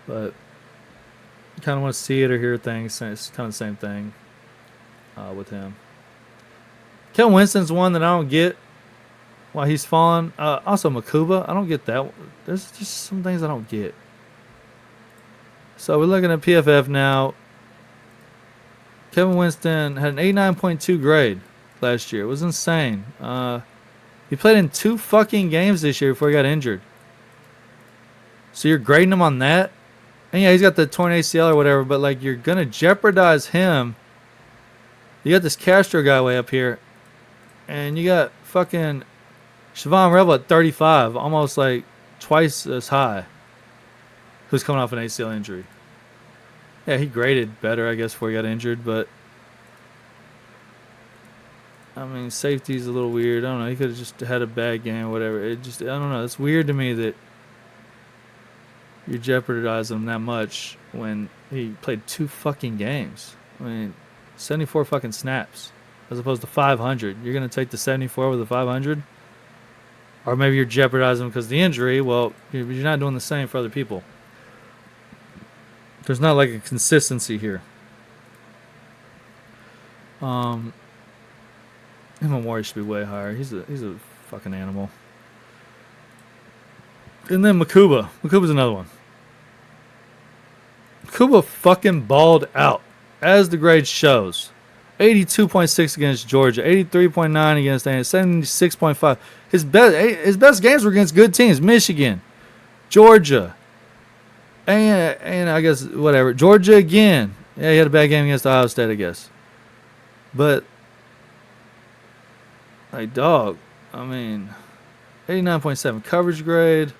Speaker 1: But you kind of want to see it or hear things. It's kind of the same thing with him. Kel Winston's one that I don't get. why he's fallen. Also, Makuba, I don't get that. There's just some things I don't get. So we're looking at PFF now. Kevin Winston had an 89.2 grade last year. It was insane. He played in 2 fucking games this year before he got injured. So you're grading him on that? And yeah, he's got the torn ACL or whatever, but like you're going to jeopardize him. You got this Castro guy way up here. And you got fucking Siobhan Rebel at 35, almost like twice as high, who's coming off an ACL injury. Yeah, he graded better, I guess, before he got injured, but I mean, safety's a little weird. I don't know. He could have just had a bad game or whatever. I don't know. It's weird to me that you jeopardize him that much when he played 2 fucking games. I mean, 74 fucking snaps as opposed to 500. You're going to take the 74 with the 500? Or maybe you're jeopardizing him because of the injury. Well, you're not doing the same for other people. There's not like a consistency here. Imamori should be way higher. He's a fucking animal. And then Makuba. Makuba's another one. Makuba fucking balled out, as the grade shows. 82.6 against Georgia, 83.9 against A&M, 76.5. His best games were against good teams. Michigan, Georgia, and I guess whatever. Georgia again. Yeah, he had a bad game against Ohio State, I guess. But like, dog, I mean, 89.7 coverage grade.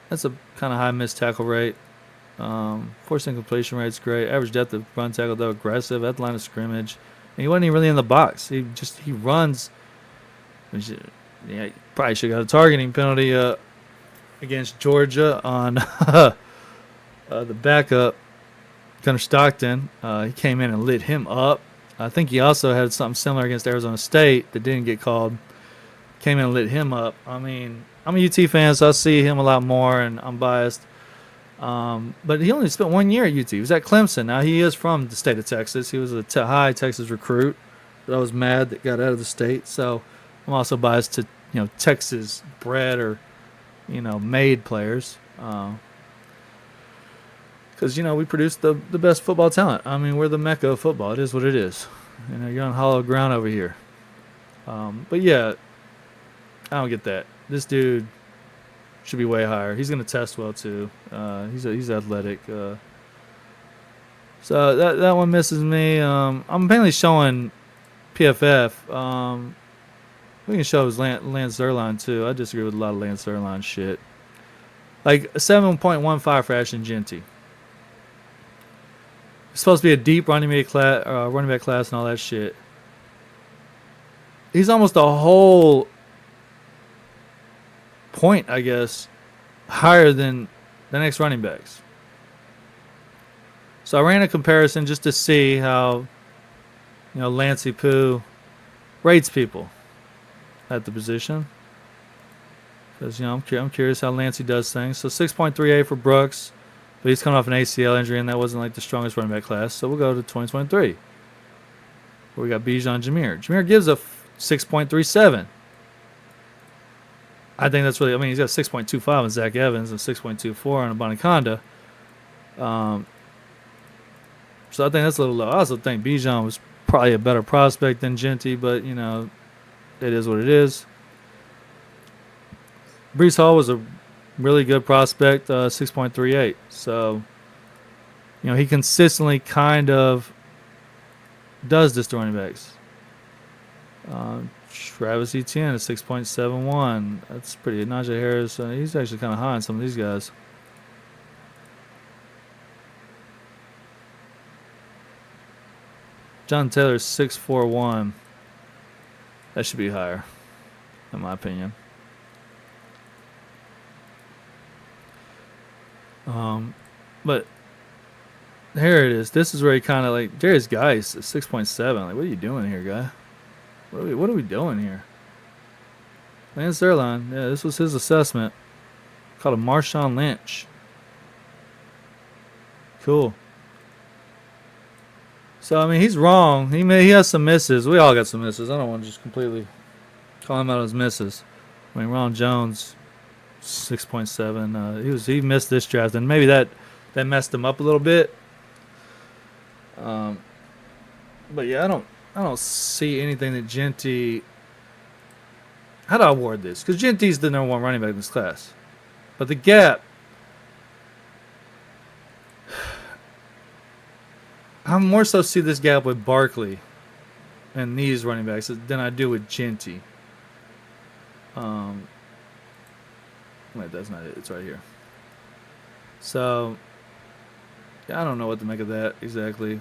Speaker 1: That's a kind of high missed tackle rate. Forced incompletion rate's great. Average depth of run tackle, though, aggressive at the line of scrimmage. And he wasn't even really in the box. He runs. Yeah, probably should have got a targeting penalty against Georgia on the backup, Gunnar Stockton. He came in and lit him up. I think he also had something similar against Arizona State that didn't get called. Came in and lit him up. I mean, I'm a UT fan, so I see him a lot more, and I'm biased. But he only spent 1 year at UT. He was at Clemson. Now, he is from the state of Texas. He was a high Texas recruit, but I was mad that got out of the state. So I'm also biased to, Texas bred or, made players. Because, we produce the best football talent. I mean, we're the mecca of football. It is what it is. You're on hollow ground over here. But, yeah, I don't get that. This dude should be way higher. He's going to test well, too. He's athletic. So that one misses me. I'm apparently showing PFF. We can show his Lance Zierlein, too. I disagree with a lot of Lance Zierlein shit. Like, a 7.15 for Ashton Jeanty. It's supposed to be a deep running back class and all that shit. He's almost a whole point, I guess, higher than the next running backs. So I ran a comparison just to see how, Lancey Poo rates people at the position. Because, I'm curious how Lancey does things. So 6.38 for Brooks. But he's coming off an ACL injury, and that wasn't like the strongest running back class. So we'll go to 2023. Where we got Bijan Jameer. Jameer gives a 6.37. I think that's really, he's got 6.25 on Zach Evans and 6.24 on Abonaconda. So I think that's a little low. I also think Bijan was probably a better prospect than Jeanty, but, it is what it is. Breece Hall was a really good prospect, 6.38. So, he consistently kind of does this to running backs. Travis Etienne is 6.71. That's pretty. Najee Harris, he's actually kind of high on some of these guys. John Taylor is 6.41. That should be higher, in my opinion. But here it is. This is where he kind of like Darius Geis is 6.7. Like, what are you doing here, guy? What are we doing here? Lance Zierlein, yeah, this was his assessment. Called a Marshawn Lynch. Cool. So he's wrong. He has some misses. We all got some misses. I don't want to just completely call him out as misses. I mean, Ron Jones, 6.7. He missed this draft, and maybe that messed him up a little bit. But yeah, I don't see anything that Genty. How do I award this? Because Genty's the number one running back in this class, but the gap. I more so see this gap with Barkley and these running backs than I do with Genty. Wait, that's not it. It's right here. So, yeah, I don't know what to make of that exactly.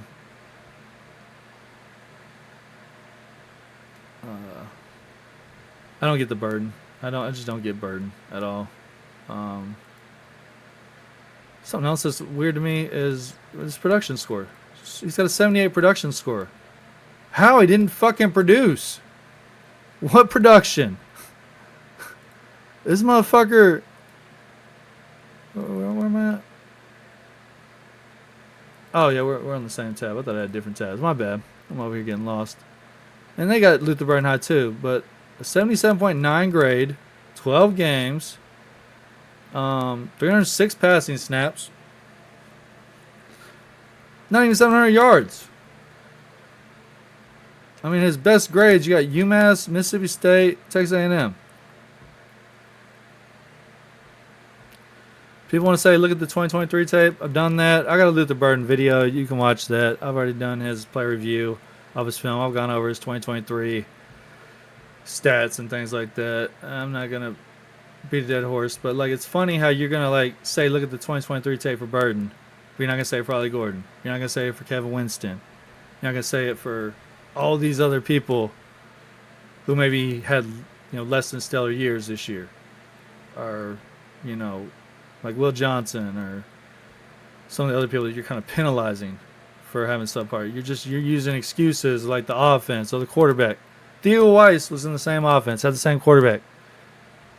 Speaker 1: I don't get the burden. I just don't get burden at all. Something else that's weird to me is his production score. He's got a 78 production score. How he didn't fucking produce? What production? This motherfucker. Where am I at? Oh yeah, we're on the same tab. I thought I had different tabs. My bad. I'm over here getting lost. And they got Luther Burden high too, but a 77.9 grade, 12 games, 306 passing snaps, not even 700 yards. I mean, his best grades, you got UMass, Mississippi State, Texas A&M. People want to say, look at the 2023 tape. I've done that. I got a Luther Burden video. You can watch that. I've already done his play review of his film. I've gone over his 2023 stats and things like that. I'm not going to beat a dead horse, but like it's funny how you're going to like say, look at the 2023 tape for Burden, but you're not going to say it for Ollie Gordon. You're not going to say it for Kevin Winston. You're not going to say it for all these other people who maybe had, less than stellar years this year, or, like Will Johnson or some of the other people that you're kind of penalizing for having subpar. You're using excuses like the offense or the quarterback. Theo Weiss was in the same offense, had the same quarterback.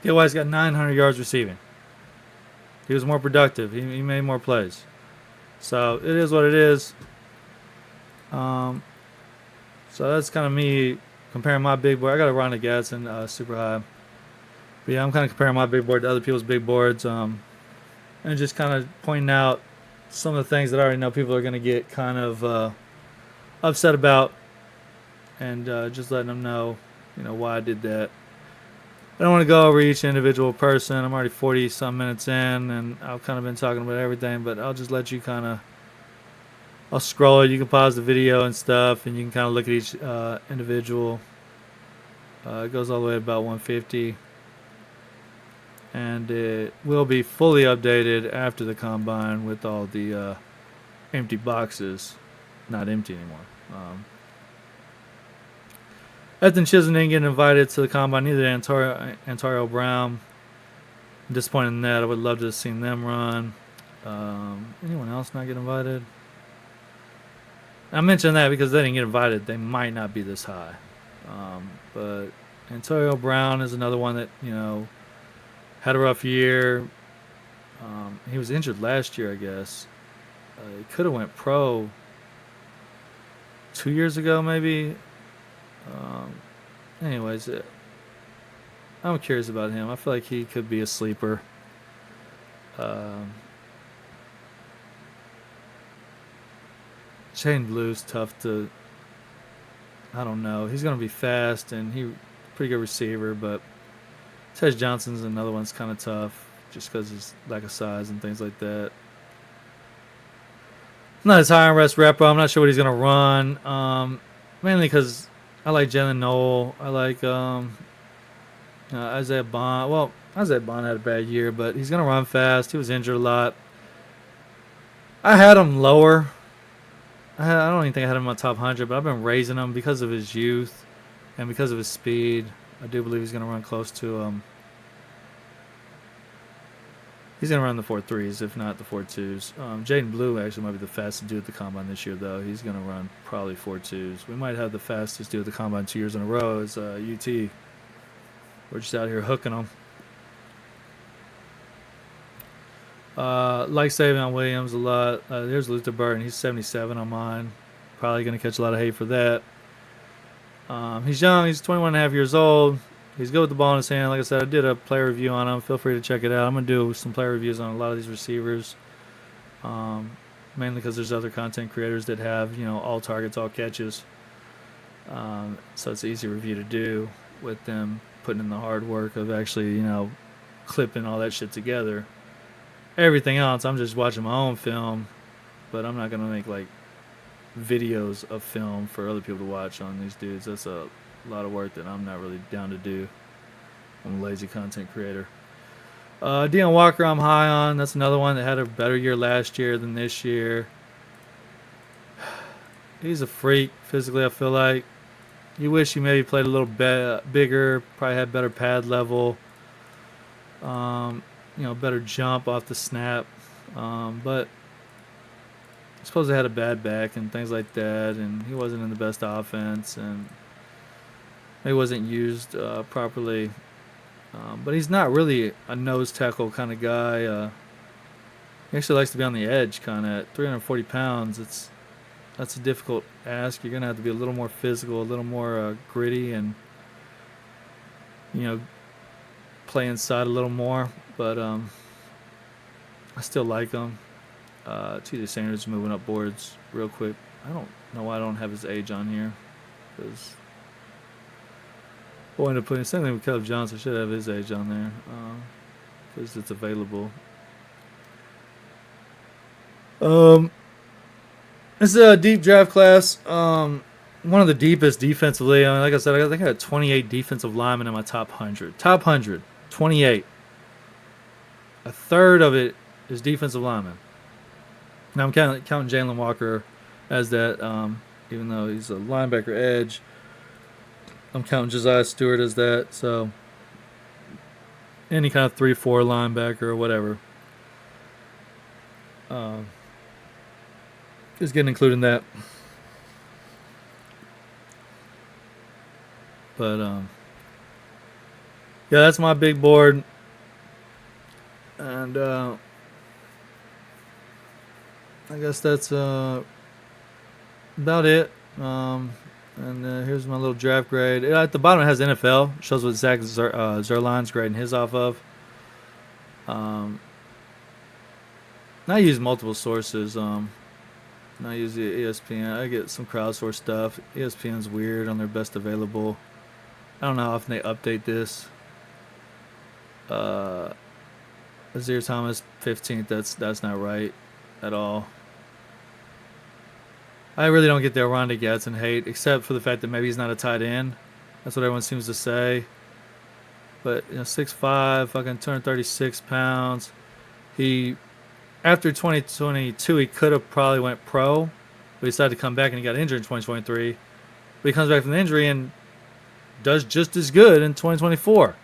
Speaker 1: Theo Weiss got 900 yards receiving. He was more productive. He made more plays. So it is what it is. So that's kind of me comparing my big board. I got a Ronda Gadsden super high. But yeah, I'm kind of comparing my big board to other people's big boards. And just kind of pointing out some of the things that I already know people are going to get kind of upset about. And just letting them know, why I did that. I don't want to go over each individual person. I'm already 40-some minutes in, and I've kind of been talking about everything. But I'll just let you kind of... I'll scroll it. You can pause the video and stuff, and you can kind of look at each individual. It goes all the way to about 150. And it will be fully updated after the combine with all the empty boxes. Not empty anymore. Ethan Chisholm didn't get invited to the combine. Neither did Antario Brown. I'm disappointed in that. I would love to have seen them run. Anyone else not get invited? I mentioned that because they didn't get invited. They might not be this high. But Antonio Brown is another one that, had a rough year. He was injured last year, I guess. He could have went pro 2 years ago, maybe. Anyways, I'm curious about him. I feel like he could be a sleeper. Shane Blue's tough to... I don't know. He's going to be fast, and he's a pretty good receiver, but Tej Johnson's another one's kind of tough just because of his lack of size and things like that. I'm not as high on Russ Repo. I'm not sure what he's going to run. Mainly because I like Jalen Noel. I like Isaiah Bond. Well, Isaiah Bond had a bad year, but he's going to run fast. He was injured a lot. I had him lower. I don't even think I had him in my top 100, but I've been raising him because of his youth and because of his speed. I do believe he's going to run close to he's going to run the 4.3s, if not the 4.2s. Jaden Blue actually might be the fastest dude at the combine this year, though. He's going to run probably 4.2s. We might have the fastest dude at the combine 2 years in a row as UT. We're just out here hooking them. Like Savion Williams a lot. There's Luther Burden. He's 77 on mine. Probably going to catch a lot of hate for that. He's young. He's 21 and a half years old. He's good with the ball in his hand. Like I said, I did a player review on him. Feel free to check it out. I'm gonna do some player reviews on a lot of these receivers, um, mainly because there's other content creators that have all targets, all catches. So it's an easy review to do with them putting in the hard work of actually clipping all that shit together. Everything else, I'm just watching my own film, but I'm not gonna make like videos of film for other people to watch on these dudes. That's a lot of work that I'm not really down to do. I'm a lazy content creator. Deion Walker, I'm high on. That's another one that had a better year last year than this year. He's a freak physically, I feel like. You wish he maybe played a little bit bigger, probably had better pad level, better jump off the snap. But I suppose they had a bad back and things like that, and he wasn't in the best offense, and he wasn't used properly. But he's not really a nose tackle kind of guy. He actually likes to be on the edge, kind of. At 340 pounds, that's a difficult ask. You're gonna have to be a little more physical, a little more gritty, and play inside a little more. But I still like him. T.J. Sanders moving up boards real quick. I don't know why I don't have his age on here, because I wanted to put in same thing with Caleb Johnson. Should have his age on there because it's available. It's a deep draft class. One of the deepest defensively. I mean, like I said, I think I had 28 defensive linemen in my top 100. Top 100, 28. A third of it is defensive linemen. Now I'm counting Jalen Walker as that, even though he's a linebacker edge. I'm counting Josiah Stewart as that. So any kind of 3-4 linebacker or whatever is getting included in that. But yeah, that's my big board, and I guess that's about it. And here's my little draft grade. At the bottom it has NFL. It shows what Zach Zerline's grading his off of. I use multiple sources. I use the ESPN. I get some crowdsourced stuff. ESPN's weird on their best available. I don't know how often they update this. Azir Thomas 15th. That's not right at all. I really don't get the Rondé Gadsden hate, except for the fact that maybe he's not a tight end. That's what everyone seems to say. But 6'5", fucking 236 pounds. He, after 2022, he could have probably went pro, but he decided to come back and he got injured in 2023. But he comes back from the injury and does just as good in 2024.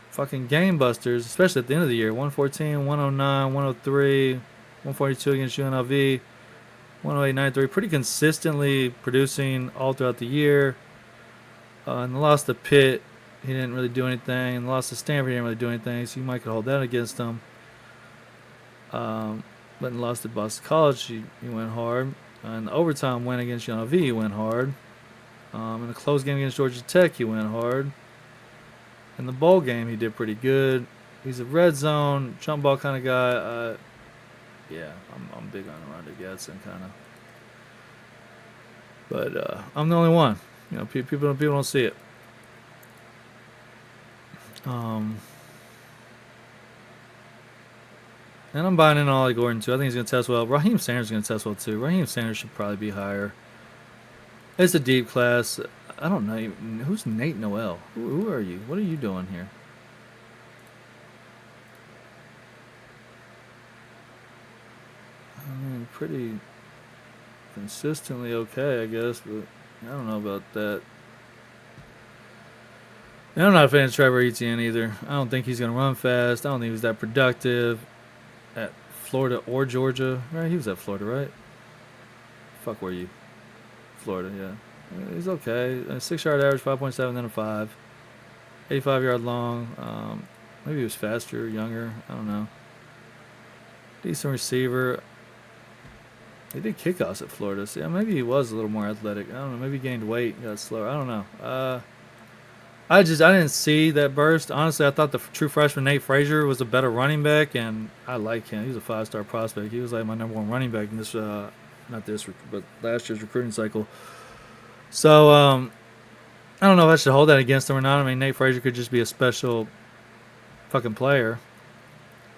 Speaker 1: Fucking game busters, especially at the end of the year. 114, 109, 103, 142 against UNLV, 108, 93. Pretty consistently producing all throughout the year. And the loss to Pitt, he didn't really do anything. And the loss to Stanford, he didn't really do anything. So you might could hold that against him. But in the loss to Boston College, he went hard. And the overtime win against UNLV, he went hard. In the close game against Georgia Tech, he went hard. In the bowl game, he did pretty good. He's a red zone, jump ball kind of guy. Yeah, I'm big on Rondé Gadsden kind of. But I'm the only one. People don't see it. And I'm buying in Ollie Gordon too. I think he's going to test well. Raheem Sanders is going to test well too. Raheem Sanders should probably be higher. It's a deep class. I don't know. Who's Nate Noel? Who are you? What are you doing here? I mean, pretty consistently okay, I guess, but I don't know about that. And I'm not a fan of Trevor Etienne either. I don't think he's going to run fast. I don't think he was that productive at Florida or Georgia. Right? He was at Florida, right? Fuck, were you? Florida, yeah. He's okay. A 6-yard average, 5.7, then a 5. 85-yard long. Maybe he was faster, younger. I don't know. Decent receiver. He did kickoffs at Florida. So yeah, maybe he was a little more athletic. I don't know. Maybe he gained weight and got slower. I don't know. I didn't see that burst. Honestly, I thought the true freshman Nate Frazier was a better running back, and I like him. He's a 5-star prospect. He was like my #1 running back in this, not this, but last year's recruiting cycle. So I don't know if I should hold that against him or not. I mean, Nate Frazier could just be a special fucking player,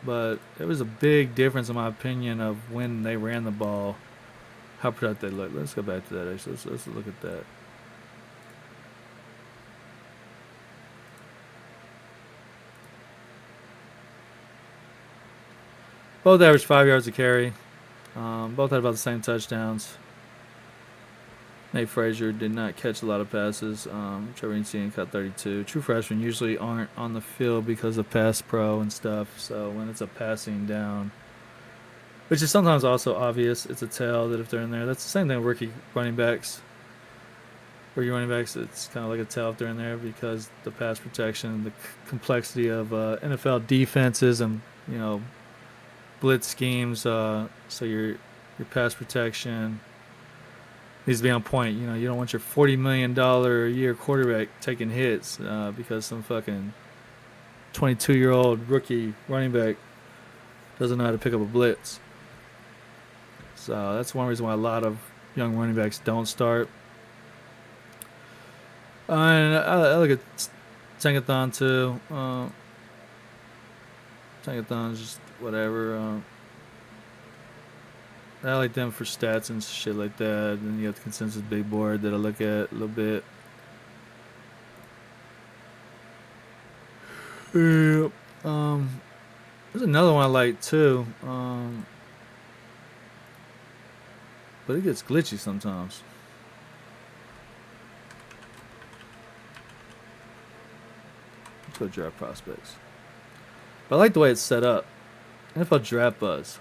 Speaker 1: but it was a big difference in my opinion of when they ran the ball, how productive they looked. Let's go back to that. Actually, let's look at that. Both averaged 5 yards a carry. Both had about the same touchdowns. Nate Frazier did not catch a lot of passes. Trevor Etienne caught 32. True freshmen usually aren't on the field because of pass pro and stuff. So when it's a passing down, which is sometimes also obvious, it's a tell that if they're in there. That's the same thing with rookie running backs. Rookie running backs, it's kind of like a tell if they're in there because the pass protection, the complexity of NFL defenses, and blitz schemes. So your pass protection needs to be on point. You don't want your $40 million a year quarterback taking hits because some fucking 22-year-old rookie running back doesn't know how to pick up a blitz. So that's one reason why a lot of young running backs don't start. And I look at Tankathon too. Tankathon's just whatever. I like them for stats and shit like that. And you have the consensus big board that I look at a little bit. Yeah. There's another one I like too. But it gets glitchy sometimes. Let's go draft prospects. But I like the way it's set up. NFL Draft Buzz.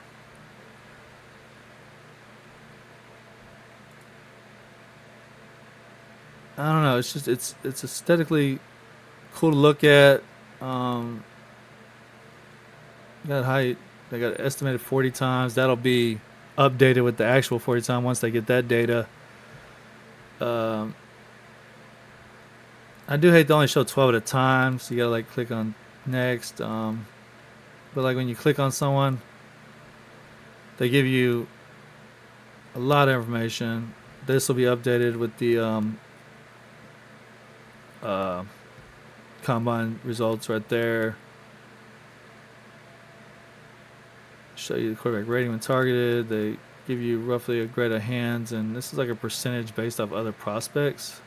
Speaker 1: I don't know. It's just it's aesthetically cool to look at. Got height. They got estimated 40 times. That'll be updated with the actual 40 time once they get that data. I do hate to only show 12 at a time, so you gotta like click on next. But like when you click on someone, they give you a lot of information. This will be updated with the combine results right there. Show you the quarterback rating when targeted. They give you roughly a grade of hands, and this is like a percentage based off other prospects.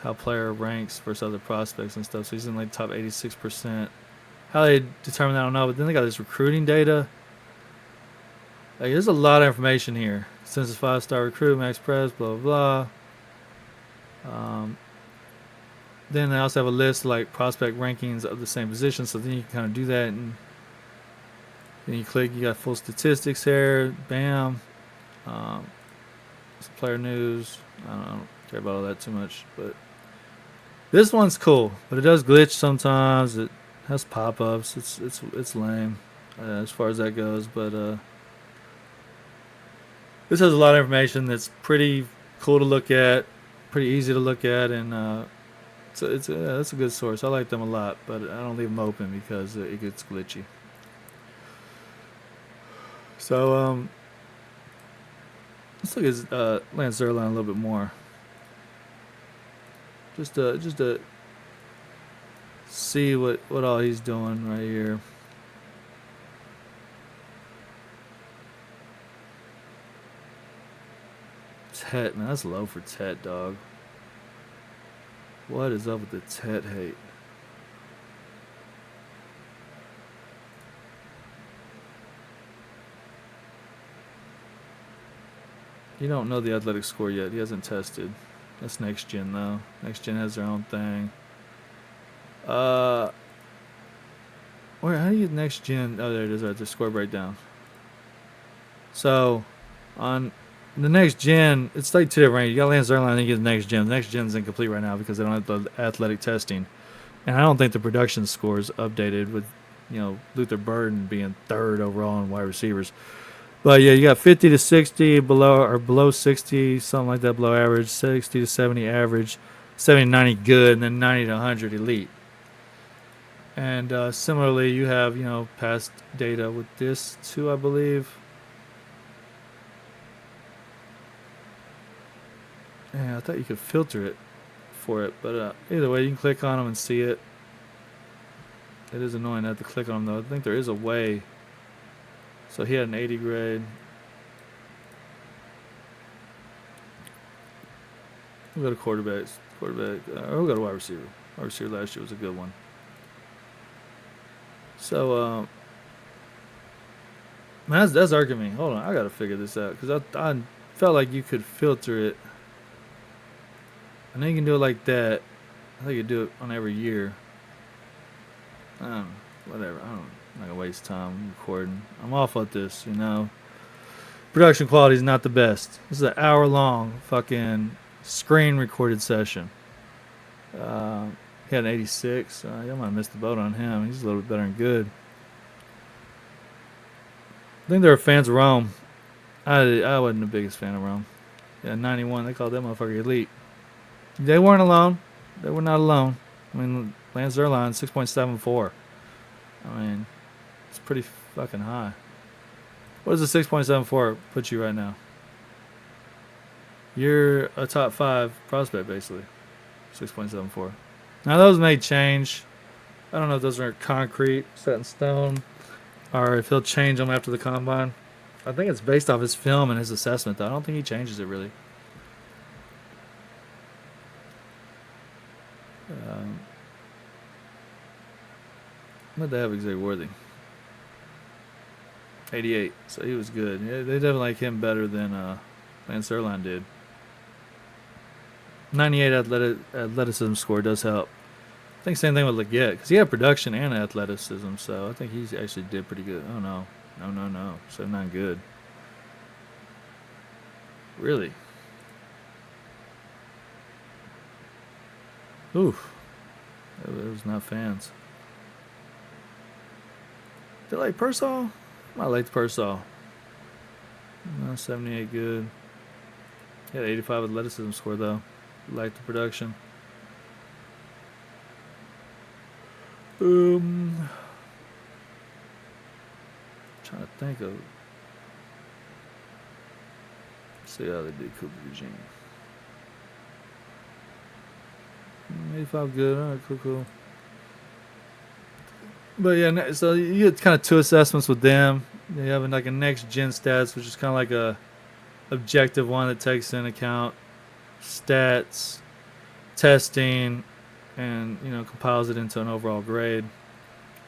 Speaker 1: How player ranks versus other prospects and stuff. So he's in like top 86%. How they determine that, I don't know. But then they got this recruiting data. Like, there's a lot of information here. Census 5-star recruit, max press, blah, blah, blah. Then they also have a list of like prospect rankings of the same position. So then you can kind of do that. And then you click, you got full statistics here. Bam. Some player news. I don't care about all that too much. But this one's cool. But it does glitch sometimes. It has pop-ups. It's lame as far as that goes. But this has a lot of information that's pretty cool to look at, pretty easy to look at, and that's a good source. I like them a lot, but I don't leave them open because it gets glitchy. So let's look at Lance Zierlein a little bit more. Just to see what all he's doing right here. Tet, man, that's low for Tet, dog. What is up with the Tet hate? You don't know the athletic score yet. He hasn't tested. That's next gen though. Next gen has their own thing. How do you get next gen? Oh, there it is. Right, the score breakdown. So, on the next gen, it's like two different. You got Lance Zierlein, and you get the next gen. The next gen's incomplete right now because they don't have the athletic testing, and I don't think the production score is updated with, Luther Burden being 3rd overall in wide receivers. But yeah, you got 50 to 60 below or below 60, something like that, below average, 60 to 70 average, 70 to 90 good, and then 90 to 100 elite. And similarly, you have, past data with this too, I believe. Yeah, I thought you could filter it for it, but either way, you can click on them and see it. It is annoying to have to click on them, though. I think there is a way. So he had an 80 grade. We'll go to quarterbacks. We'll go to wide receiver. Wide receiver last year was a good one. So, man, that's irking me. Hold on, I gotta figure this out because I felt like you could filter it. I know you can do it like that. I think you do it on every year. Whatever. I'm not gonna waste time recording. I'm off at this, Production quality is not the best. This is an hour-long fucking screen recorded session. He had an 86. I might have missed the boat on him. He's a little bit better than good. I think they were fans of Rome. I wasn't the biggest fan of Rome. Yeah, 91. They called that motherfucker elite. They weren't alone. They were not alone. I mean, Lance Zierlein 6.74. I mean, it's pretty fucking high. What does a 6.74 put you right now? You're a top 5 prospect, basically. 6.74. Now, those may change. I don't know if those are concrete, set in stone, or if he'll change them after the combine. I think it's based off his film and his assessment, though. I don't think he changes it, really. What they have Xavier Worthy? 88. So he was good. Yeah, they definitely like him better than Lance Zierlein did. 98 athleticism score does help. I think same thing with Leggett because he had production and athleticism, so I think he actually did pretty good. Oh no, so not good. Really? Oof. It was not fans. They like Pearsall? I liked Pearsall. No, 78 good. He had 85 athleticism score though. Liked the production. Trying to think of. See how they did Cooper Eugene. 85 good. All right, cool. But yeah, so you get kind of 2 assessments with them. You have like a next gen stats, which is kind of like a objective one that takes into account stats, testing, and compiles it into an overall grade.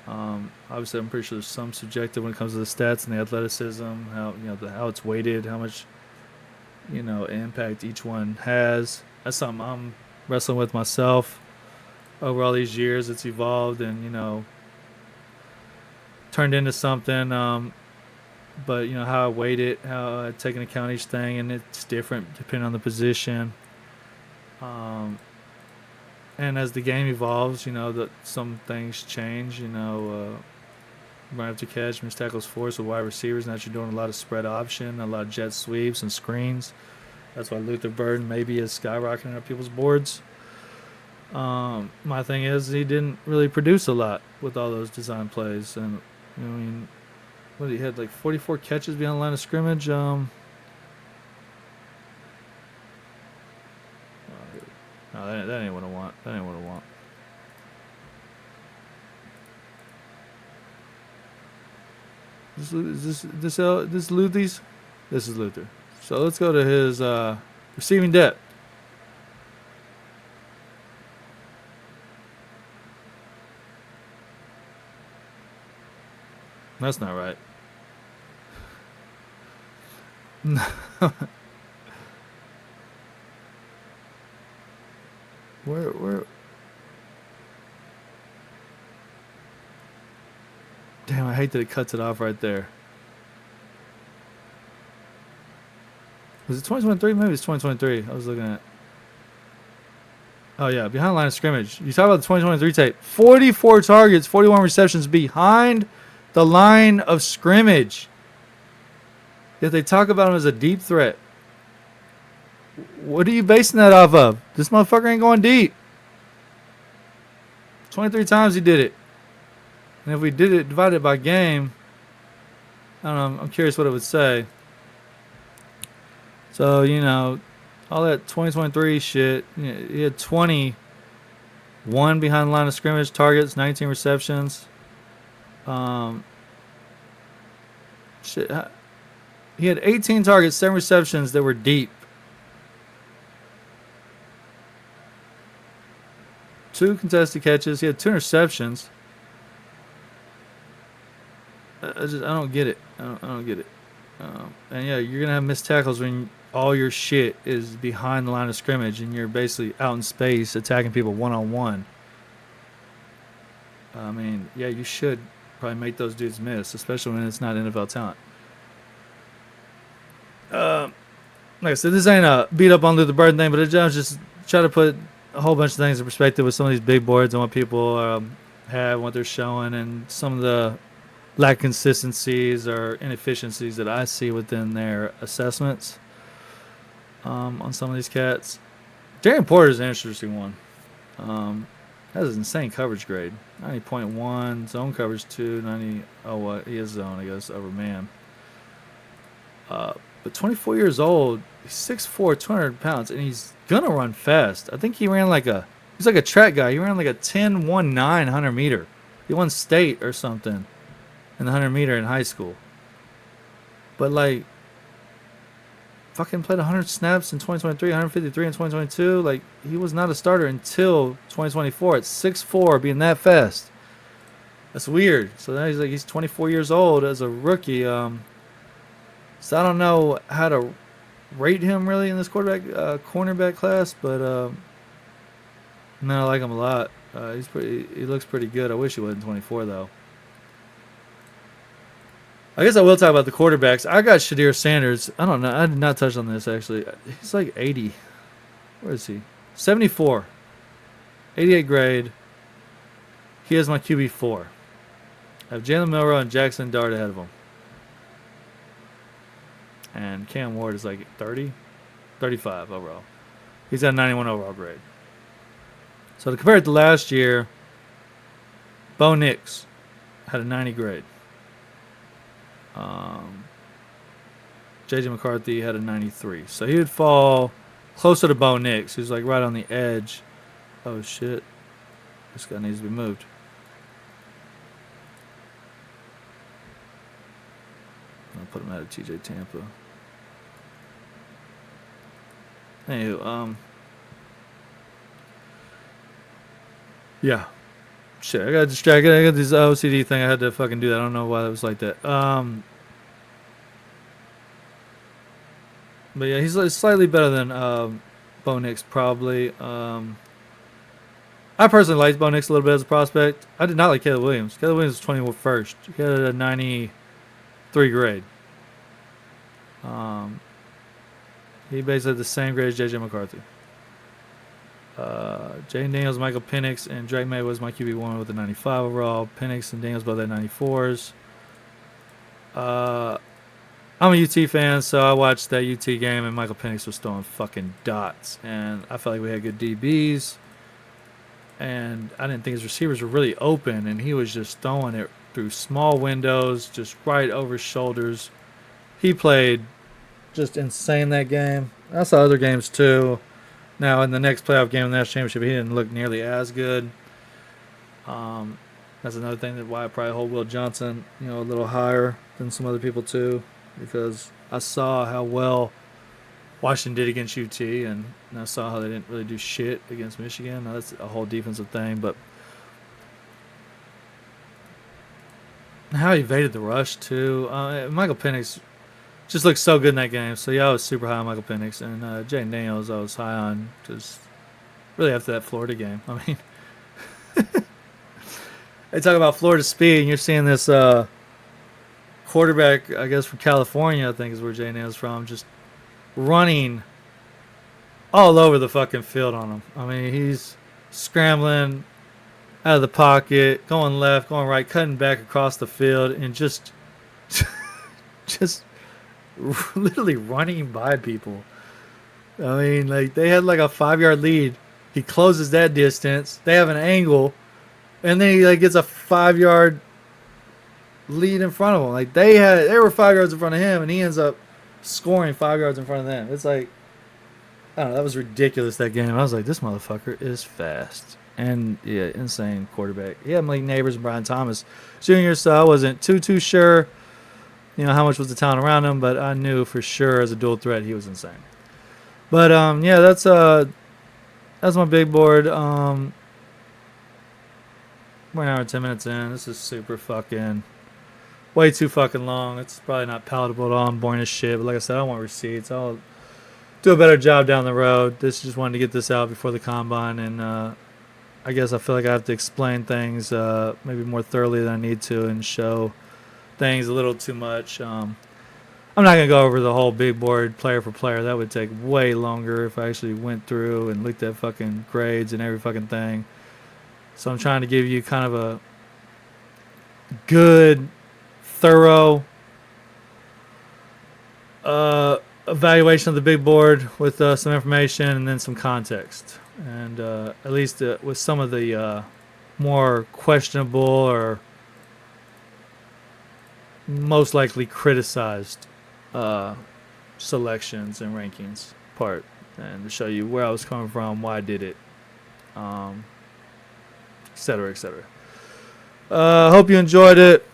Speaker 1: Obviously, I'm pretty sure there's some subjective when it comes to the stats and the athleticism, how it's weighted, how much impact each one has. That's something I'm wrestling with myself over all these years. It's evolved and turned into something. But how I weight it, how I take into account each thing, and it's different depending on the position. And as the game evolves, that some things change. Right after catch, missed tackles forced with wide receivers. Now you're doing a lot of spread option, a lot of jet sweeps and screens. That's why Luther Burden maybe is skyrocketing up people's boards. My thing is he didn't really produce a lot with all those design plays, and what he had like 44 catches beyond the line of scrimmage. No, that ain't what I want. That ain't what I want. This Luthy's? This is Luther. So let's go to his receiving depth. That's not right. No. Where? Damn, I hate that it cuts it off right there. Was it 2023? Maybe it's 2023. I was looking at. Oh, yeah, behind the line of scrimmage. You talk about the 2023 tape. 44 targets, 41 receptions behind the line of scrimmage. Yet they talk about him as a deep threat. What are you basing that off of? This motherfucker ain't going deep. 23 times he did it. And if we did it divided by game, I don't know. I'm curious what it would say. So, all that 2023 shit, he had 21 behind the line of scrimmage targets, 19 receptions. Shit. He had 18 targets, 7 receptions that were deep. 2 contested catches. He had 2 interceptions. I don't get it. I don't get it. And yeah, you're gonna have missed tackles when all your shit is behind the line of scrimmage and you're basically out in space attacking people one on one. I mean, yeah, you should probably make those dudes miss, especially when it's not NFL talent. Like I said, this ain't a beat up on Luther Burden thing, but I was just try to put a whole bunch of things in perspective with some of these big boards and what people have, what they're showing, and some of the lack consistencies or inefficiencies that I see within their assessments on some of these cats. Darian Porter is an interesting one. Has an insane coverage grade. 90.1, zone coverage 2, 90. Oh, what? He is zone, I guess, over man. But 24 years old, he's 6'4", 200 pounds, and he's gonna run fast. I think he's like a track guy. He ran like a 10.19 100 meter. He won state or something in the 100 meter in high school. But like, fucking played 100 snaps in 2023, 153 in 2022. Like, he was not a starter until 2024 at 6'4", being that fast. That's weird. So now he's 24 years old as a rookie. So I don't know how to rate him really in this cornerback class, but man, I like him a lot. He looks pretty good. I wish he wasn't 24 though. I guess I will talk about the quarterbacks. I got Shadir Sanders. I don't know. I did not touch on this actually. He's like 80. Where is he? 74. 88 grade. He is my QB4. I have Jalen Milroe and Jackson Dart ahead of him. And Cam Ward is like 30, 35 overall. He's got a 91 overall grade. So to compare it to last year, Bo Nix had a 90 grade. J.J. McCarthy had a 93. So he would fall closer to Bo Nix, who's like right on the edge. Oh, shit. This guy needs to be moved. I'll put him out of TJ Tampa. Anywho, yeah. Shit, I got distracted. I got this OCD thing. I had to fucking do that. I don't know why it was like that. But yeah, he's slightly better than Bo Nix, probably. I personally liked Bo Nix a little bit as a prospect. I did not like Caleb Williams. Caleb Williams was 21st. He had a 93 grade. He basically had the same grade as J.J. McCarthy. Jaden Daniels, Michael Penix, and Drake May was my QB1 with a 95 overall. Penix and Daniels both had 94s. I'm a UT fan, so I watched that UT game, and Michael Penix was throwing fucking dots. And I felt like we had good DBs. And I didn't think his receivers were really open, and he was just throwing it through small windows, just right over his shoulders. He played just insane that game. I saw other games too. Now, in the next playoff game in the national championship, he didn't look nearly as good. That's another thing that why I probably hold Will Johnson, a little higher than some other people too, because I saw how well Washington did against UT, and I saw how they didn't really do shit against Michigan. Now, that's a whole defensive thing, but how he evaded the rush too. Michael Penix just looked so good in that game. So yeah, I was super high on Michael Penix, and Jaden Daniels I was high on just really after that Florida game. I mean, they talk about Florida speed, and you're seeing this quarterback, I guess from California, I think is where Jaden Daniels from, just running all over the fucking field on him. I mean, he's scrambling out of the pocket, going left, going right, cutting back across the field, and just literally running by people. I mean, like they had like a 5 yard lead. He closes that distance. They have an angle, and then he like gets a 5 yard lead in front of him. Like they were 5 yards in front of him, and he ends up scoring 5 yards in front of them. It's like I don't know. That was ridiculous that game. I was like, this motherfucker is fast. And yeah, insane quarterback. He had Malik Neighbors and Brian Thomas Jr. So I wasn't too sure, how much was the talent around him, but I knew for sure as a dual threat he was insane. But yeah, that's my big board. We're an hour and 10 minutes in. This is super fucking way too fucking long. It's probably not palatable at all. I'm boring as shit. But like I said, I want receipts. I'll do a better job down the road. This just wanted to get this out before the combine, and I guess I feel like I have to explain things maybe more thoroughly than I need to, and show things a little too much. I'm not gonna go over the whole big board player for player. That would take way longer if I actually went through and looked at fucking grades and every fucking thing. So I'm trying to give you kind of a good, thorough evaluation of the big board with some information and then some context. And at least with some of the more questionable or most likely criticized selections and rankings part, and to show you where I was coming from, why I did it, et cetera, et cetera. Hope you enjoyed it.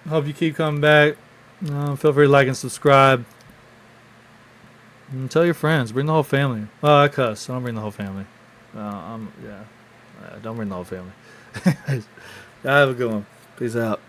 Speaker 1: Hope you keep coming back. Feel free to like and subscribe. And tell your friends. Bring the whole family. Oh, I cuss. So don't bring the whole family. Don't bring the whole family. Have a good one. Peace out.